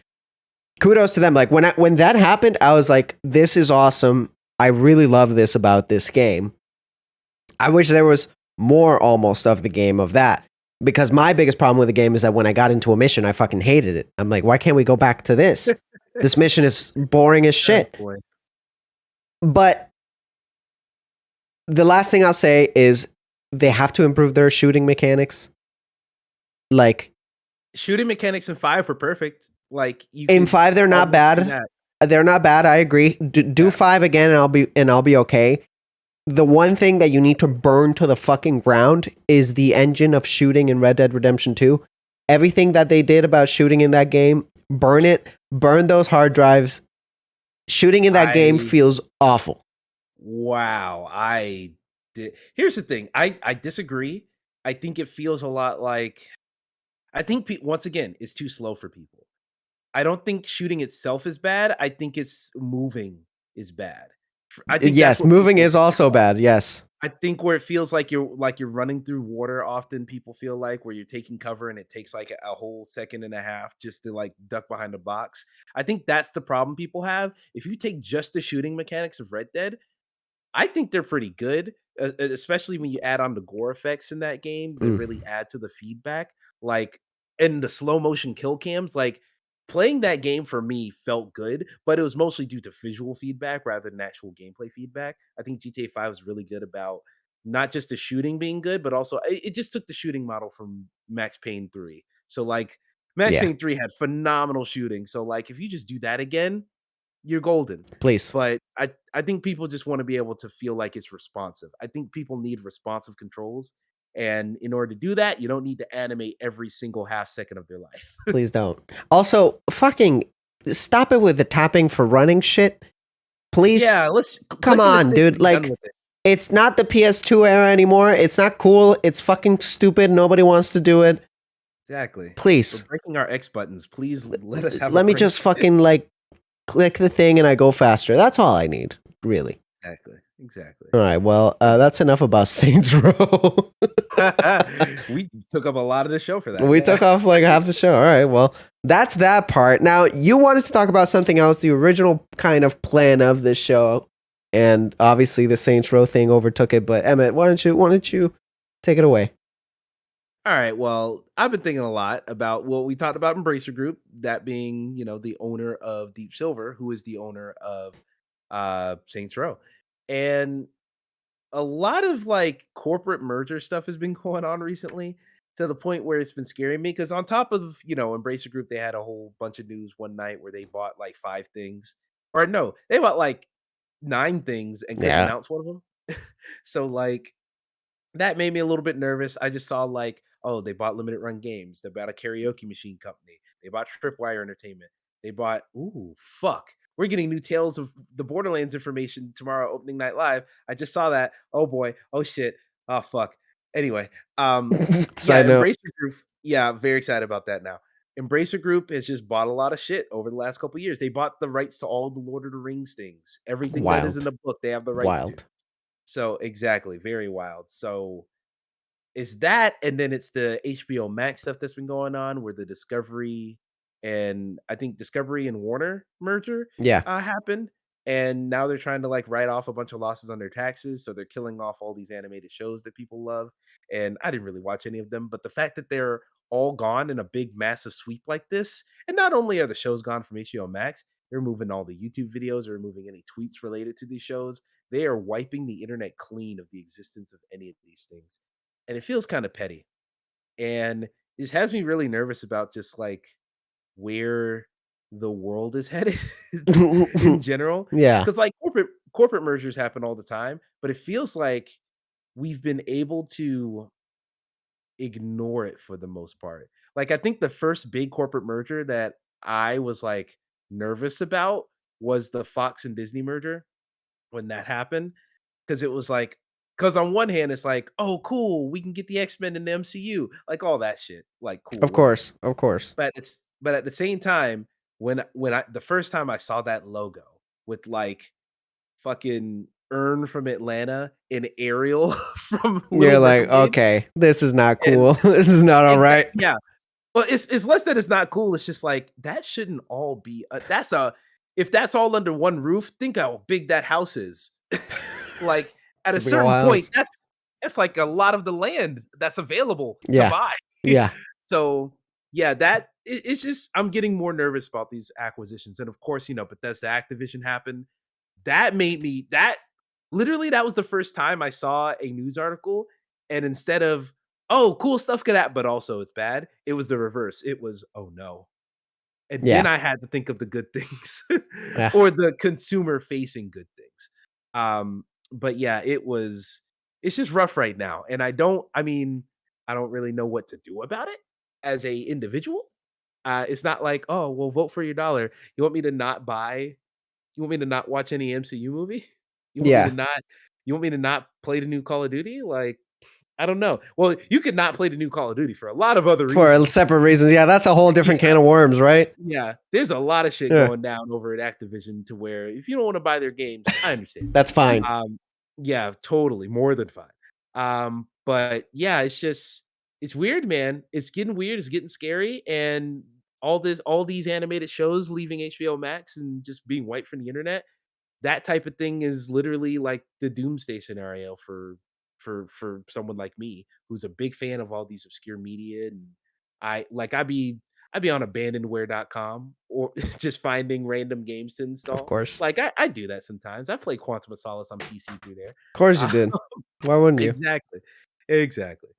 Kudos to them. Like when that happened, I was like, this is awesome. I really love this about this game. I wish there was more almost of the game of that. Because my biggest problem with the game is that when I got into a mission, I fucking hated it. I'm like, why can't we go back to this? This mission is boring as
Oh,
shit.
boy.
But the last thing I'll say is they have to improve their shooting mechanics. Like
Shooting mechanics in 5 were perfect. Like, you
in
could
5, they're not
almost do
bad.
that.
They're not bad. I agree. Do
Yeah.
5 again, and I'll be okay. The one thing that you need to burn to the fucking ground is the engine of shooting in Red Dead Redemption 2. Everything that they did about shooting in that game, burn it. Burn those hard drives. Shooting in that game
I
feels awful.
Wow, I did. Here's the thing. I disagree. I think it feels a lot like I think once again, it's too slow for people. I don't think shooting itself is bad. I think it's moving is bad. I think that's
Yes,
what
moving
people
is also
feel.
bad. Yes.
I think where it feels like you're running through water often, people feel like, where you're taking cover and it takes like a whole second and a half just to like duck behind a box. I think that's the problem people have. If you take just the shooting mechanics of Red Dead, I think they're pretty good, especially when you add on the gore effects in that game that
Mm,
really add to the feedback. Like, and the slow motion kill cams, like playing that game for me felt good, but it was mostly due to visual feedback rather than actual gameplay feedback. I think GTA 5 was really good about not just the shooting being good, but also it just took the shooting model from Max Payne 3. So like Max
yeah,
Payne 3 had phenomenal shooting. So like if you just do that again, you're golden.
please.
But I think people just wanna be able to feel like it's responsive. I think people need responsive controls, and in order to do that, you don't need to animate every single half second of their life.
Please don't. Also, fucking stop it with the tapping for running shit. Please.
Yeah, let's
Come
clicking the
on,
stick and
dude.
be done
Like,
with it.
it's not the PS2 era anymore. It's not cool. It's fucking stupid. Nobody wants to do it.
Exactly. We're
Please.
breaking our X buttons. Please let us have a
Let me
break.
just fucking like click the thing and I go faster. That's all I need, really.
Exactly, exactly.
All right. Well, that's enough about Saints Row.
We took up a lot of the show for that,
We
yeah.
took off like half the show. All right. Well, that's that part. Now, you wanted to talk about something else, the original kind of plan of this show. And obviously the Saints Row thing overtook it. But Emmett, why don't you take it away?
All right. Well, I've been thinking a lot about what we talked about Embracer Group, that being, the owner of Deep Silver, who is the owner of Saints Row. And a lot of like corporate merger stuff has been going on recently to the point where it's been scaring me because on top of, Embracer Group, they had a whole bunch of news one night where they bought like 5 things. Or no, they bought like 9 things and couldn't
Yeah.
announce one of them. So like that made me a little bit nervous. I just saw like, oh, they bought Limited Run Games. They bought a karaoke machine company. They bought Tripwire Entertainment. They bought, ooh, fuck. We're getting new Tales of the Borderlands information tomorrow, opening night live. I just saw that. Oh boy. Oh shit. Oh fuck. Anyway, yeah,
Side note.
Embracer Group. Yeah, very excited about that now. Embracer Group has just bought a lot of shit over the last couple years. They bought the rights to all the Lord of the Rings things. Everything that is in
Wild.
the book, they have the rights to.
Wild.
So exactly, very wild. So it's that, and then it's the HBO Max stuff that's been going on, where the Discovery and I think Discovery and Warner merger
Yeah.
happened, and now they're trying to like write off a bunch of losses on their taxes, so they're killing off all these animated shows that people love. And I didn't really watch any of them, but the fact that they're all gone in a big massive sweep like this, and not only are the shows gone from HBO Max, They're removing all the YouTube videos. They're removing any tweets related to these shows. They are wiping the internet clean of the existence of any of these things. And it feels kind of petty. And it just has me really nervous about just like where the world is headed in general.
Yeah,
Because like corporate mergers happen all the time, but it feels like we've been able to ignore it for the most part. Like I think the first big corporate merger that I was like nervous about was the Fox and Disney merger when that happened. Cause it was like, cause on one hand, it's like, oh, cool, we can get the X-Men in the MCU, like all that shit, like cool,
of
whatever.
course, of course.
But at the same time, when I the first time I saw that logo with like fucking Earn from Atlanta and Ariel from
You're
Little
like,
Mermaid,
okay, this is not
and
cool. This is not all right.
yeah. Well, it's less that it's not cool. It's just like that shouldn't all be. That's a if that's all under one roof. Think how big that house is. Like at a
Big ol'
certain point,
house.
that's like a lot of the land that's available to
Yeah,
buy.
yeah,
So yeah, it's just I'm getting more nervous about these acquisitions, and of course, Bethesda Activision happened. That made me that literally that was the first time I saw a news article, and instead of oh cool stuff could happen, but also it's bad, it was the reverse. It was oh no, and then
yeah,
I had to think of the good things
yeah.
or the consumer facing good things. But yeah, it's just rough right now. And I don't really know what to do about it as a individual. It's not like, oh, well, vote for your dollar. You want me to not buy, you want me to not watch any MCU movie? You want me to
Yeah,
not, you want me to not play the new Call of Duty? Like, I don't know. Well, you could not play the new Call of Duty for a lot of other
for
reasons.
separate reasons. Yeah, that's a whole different
Yeah.
can of worms, right?
Yeah, there's a lot of shit
Yeah,
going down over at Activision to where if you don't wanna buy their games, I understand.
that's fine.
Um, yeah, totally, more than fine. But yeah, it's weird, man. It's getting weird, it's getting scary, and all these animated shows leaving HBO Max and just being wiped from the internet, that type of thing is literally like the doomsday scenario for someone like me who's a big fan of all these obscure media and I'd be on abandonware.com or just finding random games to
Of
install.
course,
Like I do that sometimes. I play Quantum of Solace on PC through there.
of course you
Uh,
did. Why wouldn't you?
exactly. Exactly.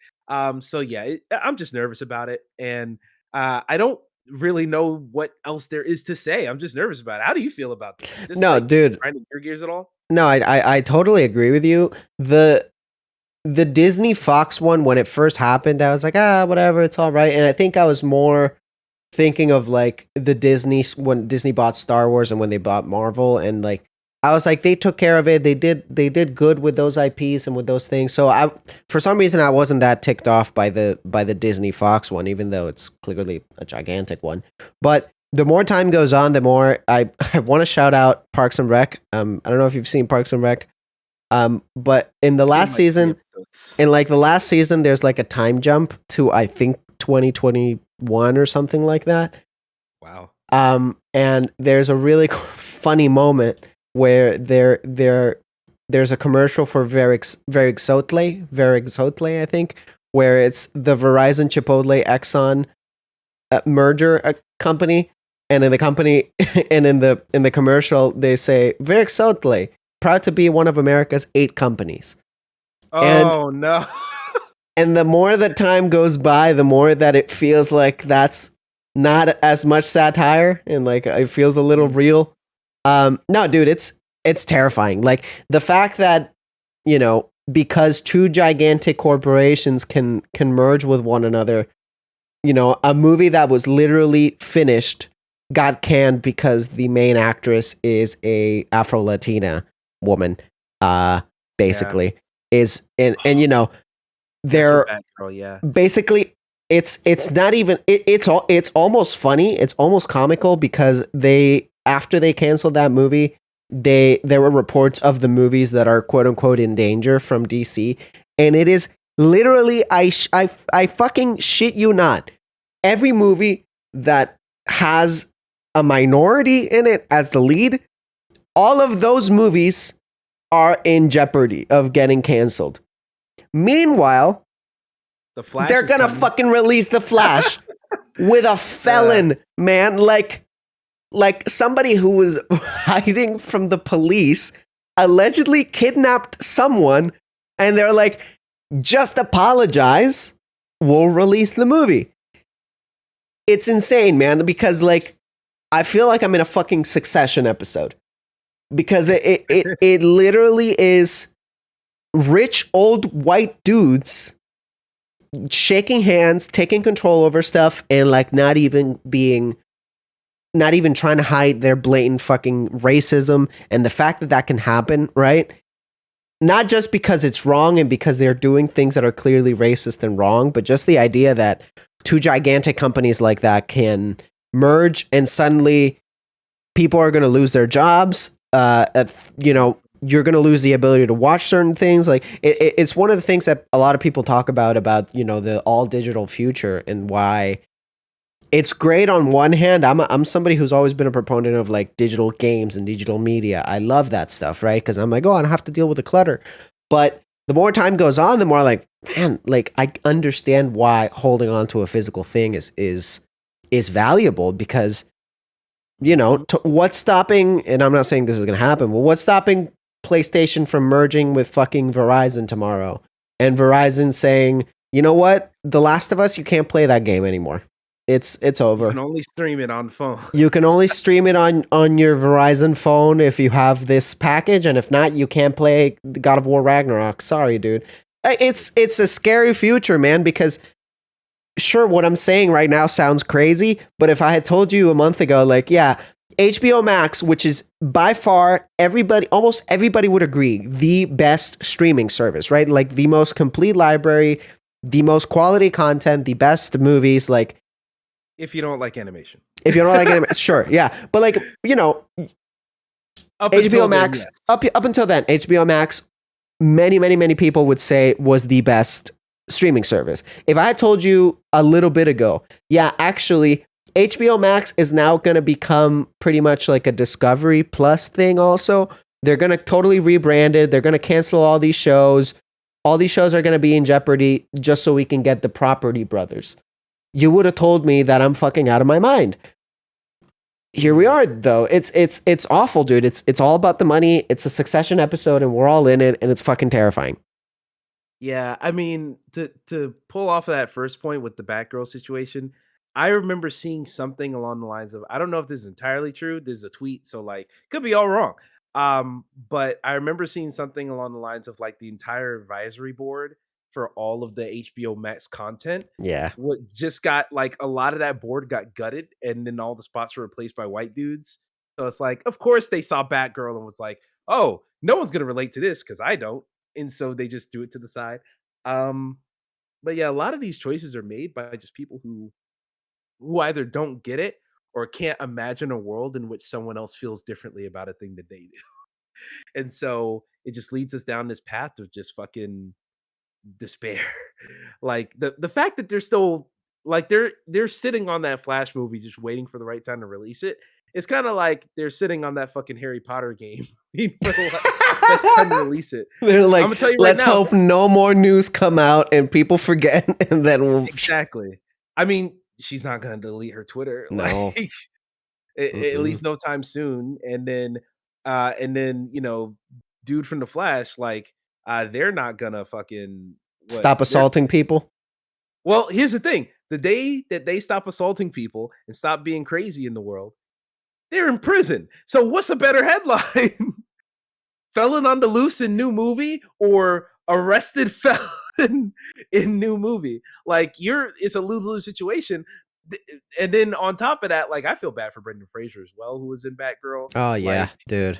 So yeah, I'm just nervous about it and I don't really know what else there is to say. I'm just nervous about it. How do you feel about this? Is this
No,
like
dude.
grinding your gears at all?
No, I totally agree with you. The Disney Fox one when it first happened, I was like, whatever, it's all right. And I think I was more thinking of like the Disney when Disney bought Star Wars and when they bought Marvel, and like I was like, they took care of it. They did good with those IPs and with those things. So I for some reason I wasn't that ticked off by the Disney Fox one, even though it's clearly a gigantic one. But the more time goes on, the more I want to shout out Parks and Rec. I don't know if you've seen Parks and Rec. But in the
I've seen
last
like 3
season,
episodes.
in like the last season, there's like a time jump to I think 2021 or something like that.
Wow.
And there's a really funny moment where there's a commercial for Verixotle, I think, where it's the Verizon Chipotle Exxon merger company, and in the company and in the commercial they say Verixotle, proud to be one of America's 8 companies. And
Oh no.
and the more that time goes by, the more that it feels like that's not as much satire and like it feels a little
Mhm.
real. No, dude, it's terrifying. Like the fact that, because two gigantic corporations can merge with one another, a movie that was literally finished got canned because the main actress is a Afro Latina woman,
Yeah.
basically is and
That's what
they're
Batgirl, yeah.
basically it's not even it's almost funny, it's almost comical because they after they canceled that movie, there were reports of the movies that are quote unquote in danger from DC, and it is literally I fucking shit you not, every movie that has a minority in it as the lead, all of those movies are in jeopardy of getting canceled. Meanwhile,
The Flash
they're
is
gonna
coming.
fucking release the Flash with a felon, man. Like, like somebody who was hiding from the police allegedly kidnapped someone, and they're like, just apologize, we'll release the movie. It's insane, man, because like I feel like I'm in a fucking Succession episode, because it literally is rich old white dudes shaking hands, taking control over stuff, and like not even trying to hide their blatant fucking racism and the fact that that can happen, right? Not just because it's wrong and because they're doing things that are clearly racist and wrong, but just the idea that two gigantic companies like that can merge and suddenly people are going to lose their jobs. You're going to lose the ability to watch certain things. Like it's one of the things that a lot of people talk about, the all digital future and why it's great on one hand. I'm somebody who's always been a proponent of like digital games and digital media. I love that stuff, right? Because I'm like, oh, I don't have to deal with the clutter. But the more time goes on, the more like, man, like I understand why holding on to a physical thing is valuable because
Mhm.
what's stopping? And I'm not saying this is going to happen, but what's stopping PlayStation from merging with fucking Verizon tomorrow? And Verizon saying, you know what, The Last of Us, you can't play that game anymore. It's
You
over.
can only stream it on phone.
You can only stream it on your Verizon phone if you have this package, and if not, you can't play God of War Ragnarok. Sorry, dude. It's a scary future, man. Because sure, what I'm saying right now sounds crazy, but if I had told you a month ago, like, yeah, HBO Max, which is by far almost everybody would agree, the best streaming service, right? Like the most complete library, the most quality content, the best movies, like
If you don't like animation.
if you don't like it, sure, yeah. But like,
Up
HBO
until then,
Max,
yes.
up until then, HBO Max, many people would say was the best streaming service. If I had told you a little bit ago, yeah, actually, HBO Max is now going to become pretty much like a Discovery Plus thing also. They're going to totally rebrand it. They're going to cancel all these shows. All these shows are going to be in jeopardy just so we can get the Property Brothers. You would have told me that I'm fucking out of my mind. Here we
Mhm.
are though. It's awful, dude. It's all about the money. It's a Succession episode and we're all in it and it's fucking terrifying.
Yeah, I mean, to pull off of that first point with the Batgirl situation, I remember seeing something along the lines of I don't know if this is entirely true. This is a tweet, so like could be all wrong. But I remember seeing something along the lines of like the entire advisory board for all of the HBO Max content.
Yeah.
What just got like a lot of that board got gutted, and then all the spots were replaced by white dudes. So it's like, of course, they saw Batgirl and was like, "Oh, no one's gonna relate to this because I don't." And so they just do it to the side. Um, but yeah, a lot of these choices are made by just people who either don't get it or can't imagine a world in which someone else feels differently about a thing that they do. And so it just leads us down this path of just fucking despair. Like the fact that they're still like they're sitting on that Flash movie just waiting for the right time to release it. It's kind of like they're sitting on that fucking Harry Potter game waiting for the best time to release it.
They're
I'm
like,
gonna tell you right
let's
now,
hope no more news come out and people forget and then we'll
exactly. I mean, she's not gonna delete her Twitter, like
no.
at
Mm-mm.
least no time soon. And then dude from the Flash, like they're not gonna fucking what
Stop
they're.
assaulting people.
Well, here's the thing: the day that they stop assaulting people and stop being crazy in the world, they're in prison. So what's a better headline? Felon on the loose in new movie or arrested felon in new movie? Like it's a lose-lose situation. And then on top of that, like I feel bad for Brendan Fraser as well, who was in Batgirl.
Oh yeah,
Like
dude.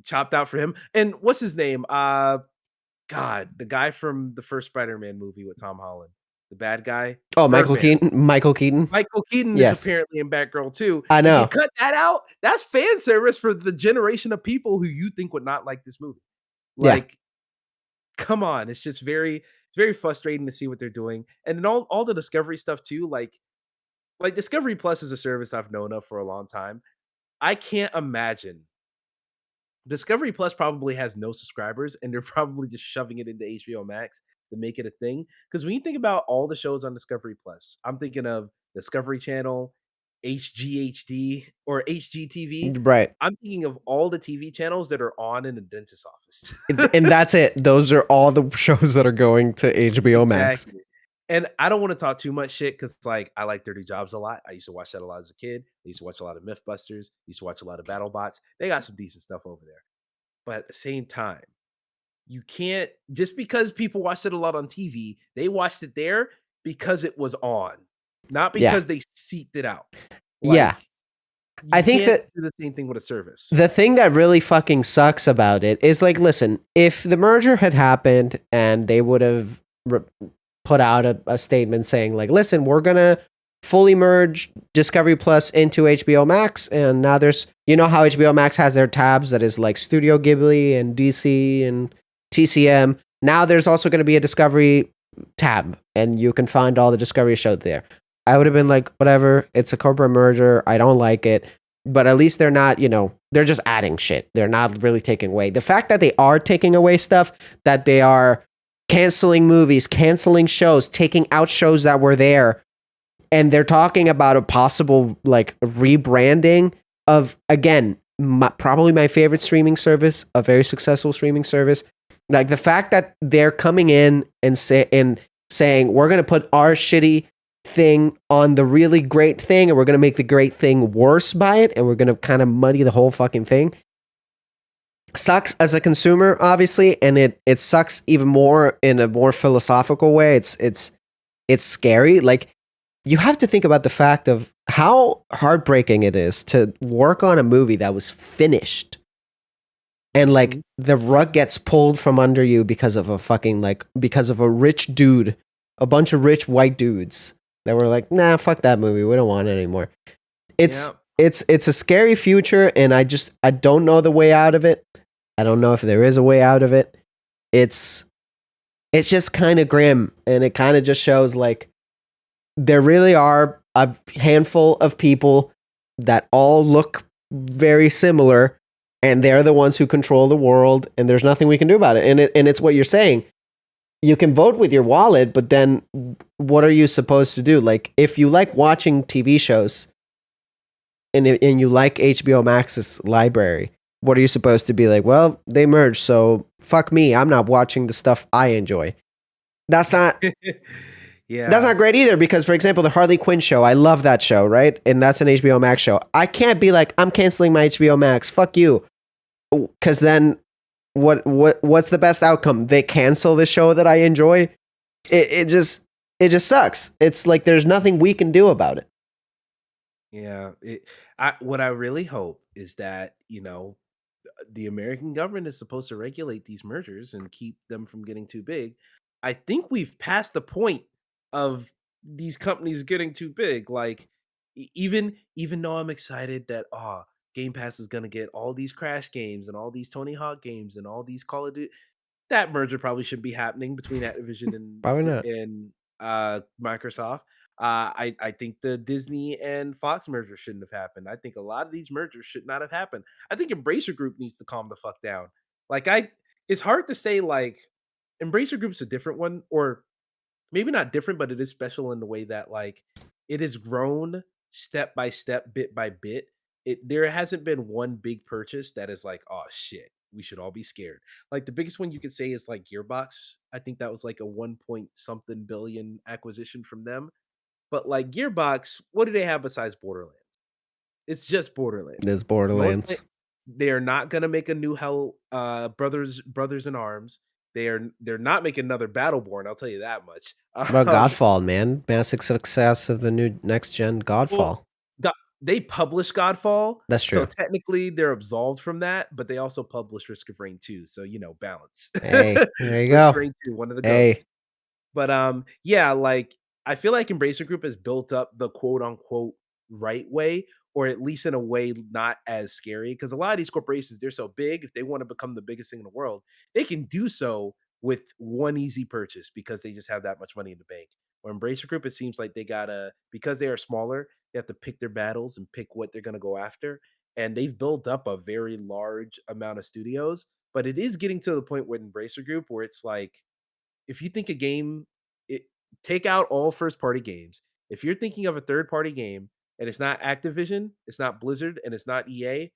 chopped out for him. And what's his name? God, the guy from the first Spider-Man movie with Tom Holland, the bad guy,
Oh, Michael
Birdman.
Keaton. Michael Keaton.
Michael Keaton is
Yes.
apparently in Batgirl too.
I
If you
know.
cut that out, that's fan service for the generation of people who you think would not like this movie.
Yeah.
Like, come on, it's very frustrating to see what they're doing. And then all the Discovery stuff too, like Discovery Plus is a service I've known of for a long time. I can't imagine Discovery Plus probably has no subscribers, and they're probably just shoving it into HBO Max to make it a thing. Because when you think about all the shows on Discovery Plus, I'm thinking of Discovery Channel, HGHD or HGTV,
Right.
I'm thinking of all the TV channels that are on in a dentist's office.
And that's it. Those are all the shows that are going to HBO Max.
Exactly. And I don't wanna talk too much shit because like, I like Dirty Jobs a lot. I used to watch that a lot as a kid. I used to watch a lot of Mythbusters, used to watch a lot of BattleBots. They got some decent stuff over there. But at the same time, you can't just because people watched it a lot on TV, they watched it there because it was on, not
Yeah.
because they seeked it out.
Yeah.
Like,
I
you
think
can't
that
do the same thing with a service.
the thing that really fucking sucks about it is like, listen, if the merger had happened and they would have put out a statement saying, like, listen, we're going to fully merge Discovery Plus into HBO Max. And now there's, you know, how HBO Max has their tabs that is like Studio Ghibli and DC and TCM. Now there's also going to be a Discovery tab and you can find all the Discovery shows there. I would have been like, whatever, it's a corporate merger. I don't like it. But at least they're not, you know, they're just adding shit. They're not really taking away. The fact that they are taking away stuff, that they are canceling movies, canceling shows, taking out shows that were there, and they're talking about a possible like rebranding of, again, probably my favorite streaming service, a very successful streaming service. Like the fact that they're coming in and saying we're gonna put our shitty thing on the really great thing and we're going to make the great thing worse by it and we're going to kind of muddy the whole fucking thing sucks as a consumer, obviously, and it sucks even more in a more philosophical way. It's scary. Like, you have to think about the fact of how heartbreaking it is to work on a movie that was finished and like the rug gets pulled from under you because of a fucking like because of a rich dude, a bunch of rich white dudes that were like, nah, fuck that movie. We don't want it anymore. It's
Yeah.
it's a scary future, and I don't know the way out of it. I don't know if there is a way out of it. It's just kind of grim, and it kind of just shows like there really are a handful of people that all look very similar, and they're the ones who control the world, and there's nothing we can do about it. And it's what you're saying. You can vote with your wallet, but then what are you supposed to do? Like, if you like watching TV shows and you like HBO Max's library, what are you supposed to be like? Well, they merged, so fuck me. I'm not watching the stuff I enjoy. That's not that's
Yeah.
not great either because, for example, the Harley Quinn show, I love that show, right? And that's an HBO Max show. I can't be like, I'm canceling my HBO Max. Fuck you. Because then what's the best outcome? They cancel the show that I enjoy. It just sucks. It's like there's nothing we can do about it.
Yeah. What I really hope is that, the American government is supposed to regulate these mergers and keep them from getting too big. I think we've passed the point of these companies getting too big. Like even though I'm excited that Game Pass is gonna get all these Crash games and all these Tony Hawk games and all these Call of Duty, that merger probably shouldn't be happening between Activision
Probably not.
and Microsoft. I think the Disney and Fox merger shouldn't have happened. I think a lot of these mergers should not have happened. I think Embracer Group needs to calm the fuck down. Like it's hard to say like Embracer Group's a different one, or maybe not different, but it is special in the way that like it has grown step by step, bit by bit. There hasn't been one big purchase that is like, oh shit, we should all be scared. Like the biggest one you could say is like Gearbox. I think that was like a 1 point something billion acquisition from them. But like Gearbox, what do they have besides Borderlands? It's just Borderlands.
There's
The only thing,
Borderlands.
they are not gonna make a new Hell Brothers in Arms. They're not making another Battleborn, I'll tell you that much.
About
Um,
Godfall, man. Massive success of the new next gen
well,
Godfall.
the they publish Godfall,
That's
so
true.
technically they're absolved from that, but they also publish Risk of Rain 2, so, balance.
Hey, there you
Risk of
go.
Rain 2, one of the GOATs.
Hey,
But, yeah, like, I feel like Embracer Group has built up the quote unquote right way, or at least in a way not as scary. Because a lot of these corporations, they're so big, if they want to become the biggest thing in the world, they can do so with one easy purchase because they just have that much money in the bank. Or Embracer Group, it seems like they gotta, because they are smaller, they have to pick their battles and pick what they're gonna go after. And they've built up a very large amount of studios, but it is getting to the point with Embracer Group where it's like, if you think a game, it take out all first party games. If you're thinking of a third party game, and it's not Activision, it's not Blizzard, and it's not EA,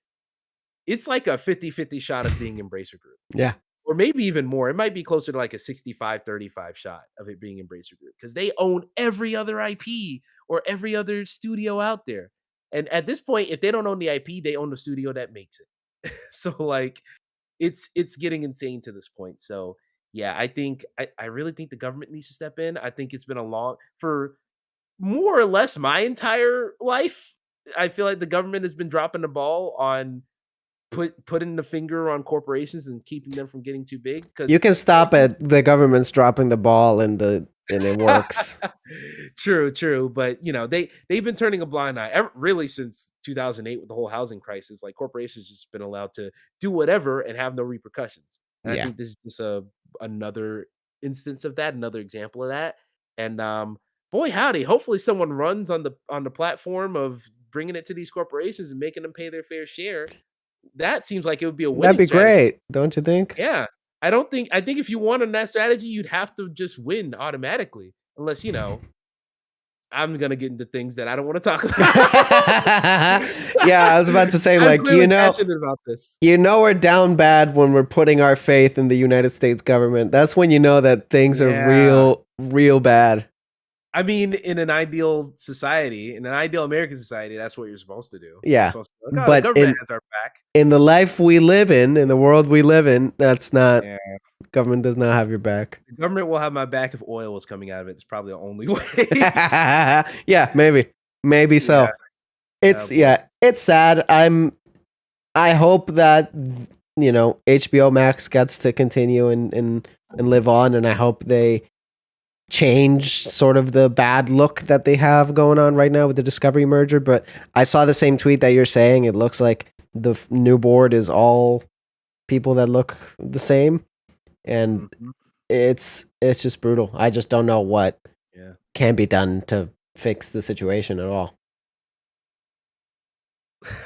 it's like a 50-50 shot of being Embracer Group,
Yeah.
or maybe even more. It might be closer to like a 65-35 shot of it being Embracer Group because they own every other IP or every other studio out there. And at this point, if they don't own the IP, they own the studio that makes it. So like it's getting insane to this point. So yeah, I really think the government needs to step in. I think it's been a long for more or less my entire life. I feel like the government has been dropping the ball on putting the finger on corporations and keeping them from getting too big
You
because
can stop at the government's dropping the ball and it works.
True, true, but, they've been turning a blind eye really since 2008 with the whole housing crisis. Like, corporations just been allowed to do whatever and have no repercussions, and I
Yeah.
think this is just another instance of that, another example of that, and, boy howdy, hopefully someone runs on the platform of bringing it to these corporations and making them pay their fair share. That seems like it would be a
That'd
winning
be
strategy.
great, don't you think?
Yeah. I think if you won on that strategy, you'd have to just win automatically, unless, I'm gonna get into things that I don't wanna talk about.
Yeah, I was about to say,
I'm
like,
clearly passionate about this.
we're down bad when we're putting our faith in the United States government. That's when you know that things are
Yeah.
real bad.
I mean, in an ideal society, in an ideal American society, that's what you're supposed to do. You're
Yeah.
supposed to be like, "Oh, the
But
government has our back."
in the life we live in the world we live in, that's not
Yeah.
government does not have your back.
The government will have my back if oil was coming out of it. It's probably the only way.
Yeah, maybe. Maybe
Yeah.
so.
Oh, boy.
It's sad. I hope that HBO Max gets to continue and live on, and I hope they change sort of the bad look that they have going on right now with the Discovery merger. But I saw the same tweet that you're saying. It looks like the new board is all people that look the same, and
Mhm.
it's just brutal. I just don't know what
Yeah.
can be done to fix the situation at all.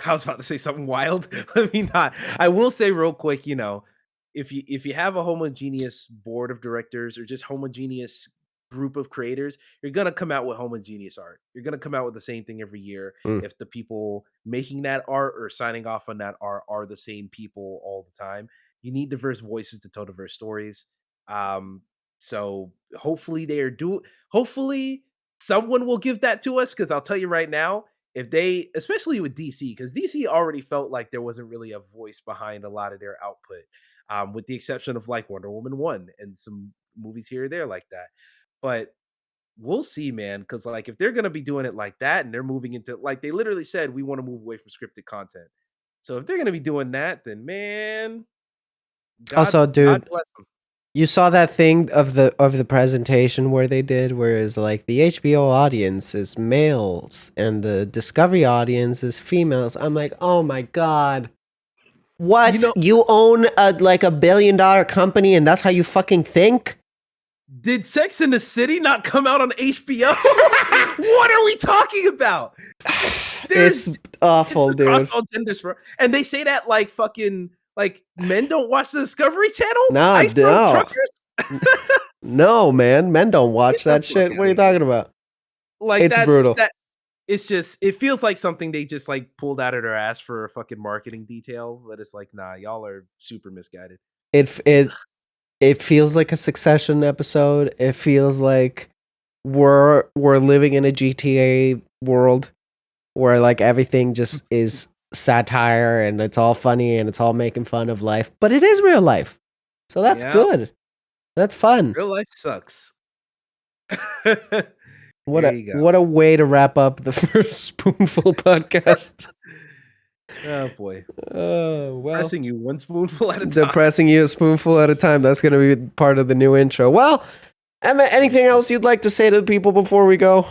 I was about to say something wild. Let me not. I will say real quick, if you have a homogeneous board of directors or just homogeneous group of creators, you're gonna come out with homogeneous art. You're gonna come out with the same thing every year
Mm.
if the people making that art or signing off on that art are the same people all the time. You need diverse voices to tell diverse stories. Um, so hopefully they are do hopefully someone will give that to us because I'll tell you right now, if they especially with DC, because DC already felt like there wasn't really a voice behind a lot of their output, with the exception of like Wonder Woman 1 and some movies here or there like that. But we'll see, man, because like if they're gonna be doing it like that and they're moving into like they literally said we want to move away from scripted content. So if they're gonna be doing that, then man,
Also,
God
dude,
bless them.
you saw that thing of the presentation where they did, whereas like the HBO audience is males and the Discovery audience is females. I'm like, oh my god,
You
what?
know,
You own like $1 billion company, and that's how you fucking think?
did Sex in the City not come out on HBO? What are we talking about?
It's
There's It's
awful,
across
dude.
all genders for and they say that like fucking like men don't watch the Discovery Channel?
No,
Ice Road
no,
Truckers?
no, man. Men don't
Get
watch
the
that
fuck
shit. What are
out
you
of here.
talking about?
Like
It's brutal.
it's just it feels like something they just like pulled out of their ass for a fucking marketing detail, but it's like, nah, y'all are super misguided.
It f- it it feels like a Succession episode. It feels like we're living in a GTA world where like everything just is satire and it's all funny and it's all making fun of life, but it is real life. So that's
Yeah,
good. That's fun.
real life sucks.
What
There
a
you go.
what a way to wrap up the first Spoonful podcast.
Oh boy.
Oh, well.
Pressing you one spoonful at a time.
Depressing you a spoonful at a time. That's going to be part of the new intro. Well, Emma, anything else you'd like to say to the people before we go?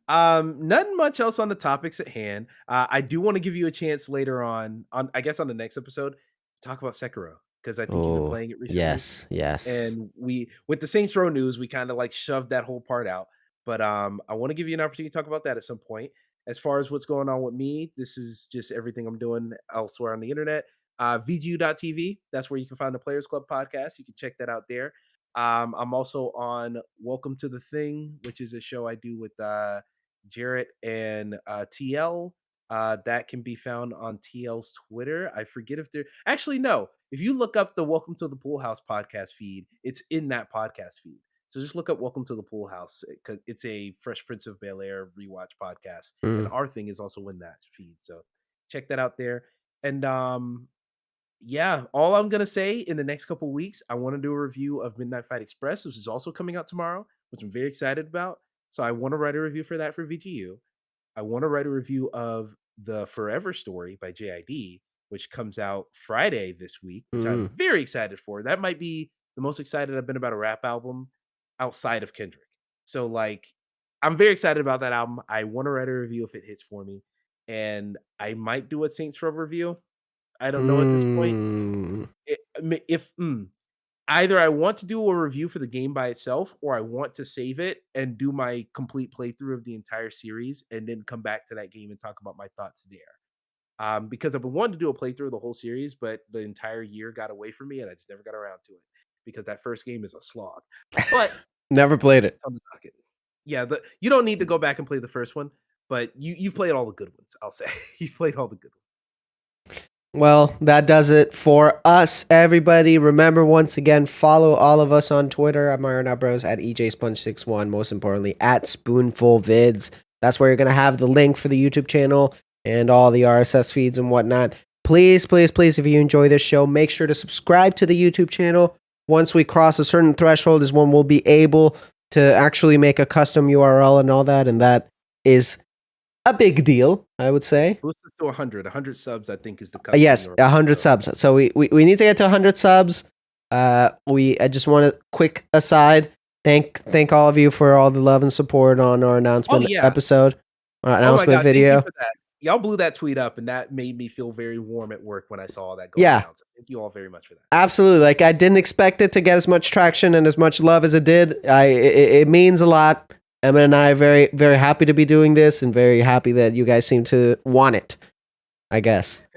Nothing much else on the topics at hand. I do want to give you a chance later on I guess on the next episode, to talk about Sekiro because I think you've been
Oh,
playing it recently.
yes, yes.
And we with the Saints Row news, we kind of like shoved that whole part out. But I want to give you an opportunity to talk about that at some point. As far as what's going on with me, this is just everything I'm doing elsewhere on the internet. VGU.tv, that's where you can find the Players Club podcast. You can check that out there. I'm also on Welcome to the Thing, which is a show I do with Jarrett, and TL. That can be found on TL's Twitter. I forget if they're actually no. If you look up the Welcome to the Pool House podcast feed, it's in that podcast feed. So just look up Welcome to the Pool House because it's a Fresh Prince of Bel Air rewatch podcast, and
Mm.
our thing is also in that feed. So check that out there. And yeah, all I'm gonna say in the next couple weeks, I want to do a review of Midnight Fight Express, which is also coming out tomorrow, which I'm very excited about. So I want to write a review for that for VGU. I want to write a review of the Forever Story by JID, which comes out Friday this week, which I'm
Mm.
very excited for. That might be the most excited I've been about a rap album outside of Kendrick. So like I'm very excited about that album. I want to write a review if it hits for me. And I might do a Saints Row review. I don't know at this point.
Mm.
If either I want to do a review for the game by itself, or I want to save it and do my complete playthrough of the entire series, and then come back to that game and talk about my thoughts there. Because I've been wanting to do a playthrough of the whole series, but the entire year got away from me, and I just never got around to it because that first game is a slog. But
Never played it.
it's on the docket. Yeah, you don't need to go back and play the first one, but you played all the good ones. I'll say you played all the good ones.
Well, that does it for us, everybody. Remember, once again, follow all of us on Twitter. I'm Mario Bros at EJSponge61. Most importantly, at Spoonful Vids. That's where you're going to have the link for the YouTube channel and all the RSS feeds and whatnot. Please, please, please, if you enjoy this show, make sure to subscribe to the YouTube channel. Once we cross a certain threshold is when we'll be able to actually make a custom URL and all that. And that is a big deal, I would say.
Boost it to 100. 100 subs, I think, is the custom
Yes,
URL.
100 subs. So we need to get to 100 subs. I just want to quick aside. Thank all of you for all the love and support on our announcement episode, our announcement video.
Thank you for that. Y'all blew that tweet up, and that made me feel very warm at work when I saw that go down. So thank you all very much for that.
Absolutely. Like I didn't expect it to get as much traction and as much love as it did. It means a lot. Emmett and I are very, very happy to be doing this and very happy that you guys seem to want it, I guess.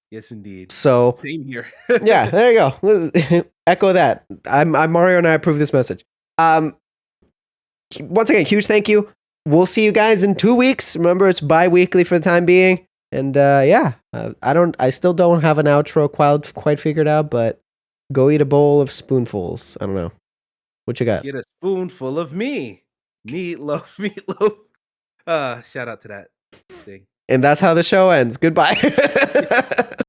Yes, indeed.
So
same here.
Yeah, there you go. Echo that. I'm Mario and I approve this message. Once again, huge thank you. We'll see you guys in 2 weeks. Remember, it's bi-weekly for the time being. And I still don't have an outro quite figured out, but go eat a bowl of spoonfuls. I don't know. What you got?
Get a spoonful of me. Meatloaf, meatloaf. Shout out to that thing.
And that's how the show ends. Goodbye.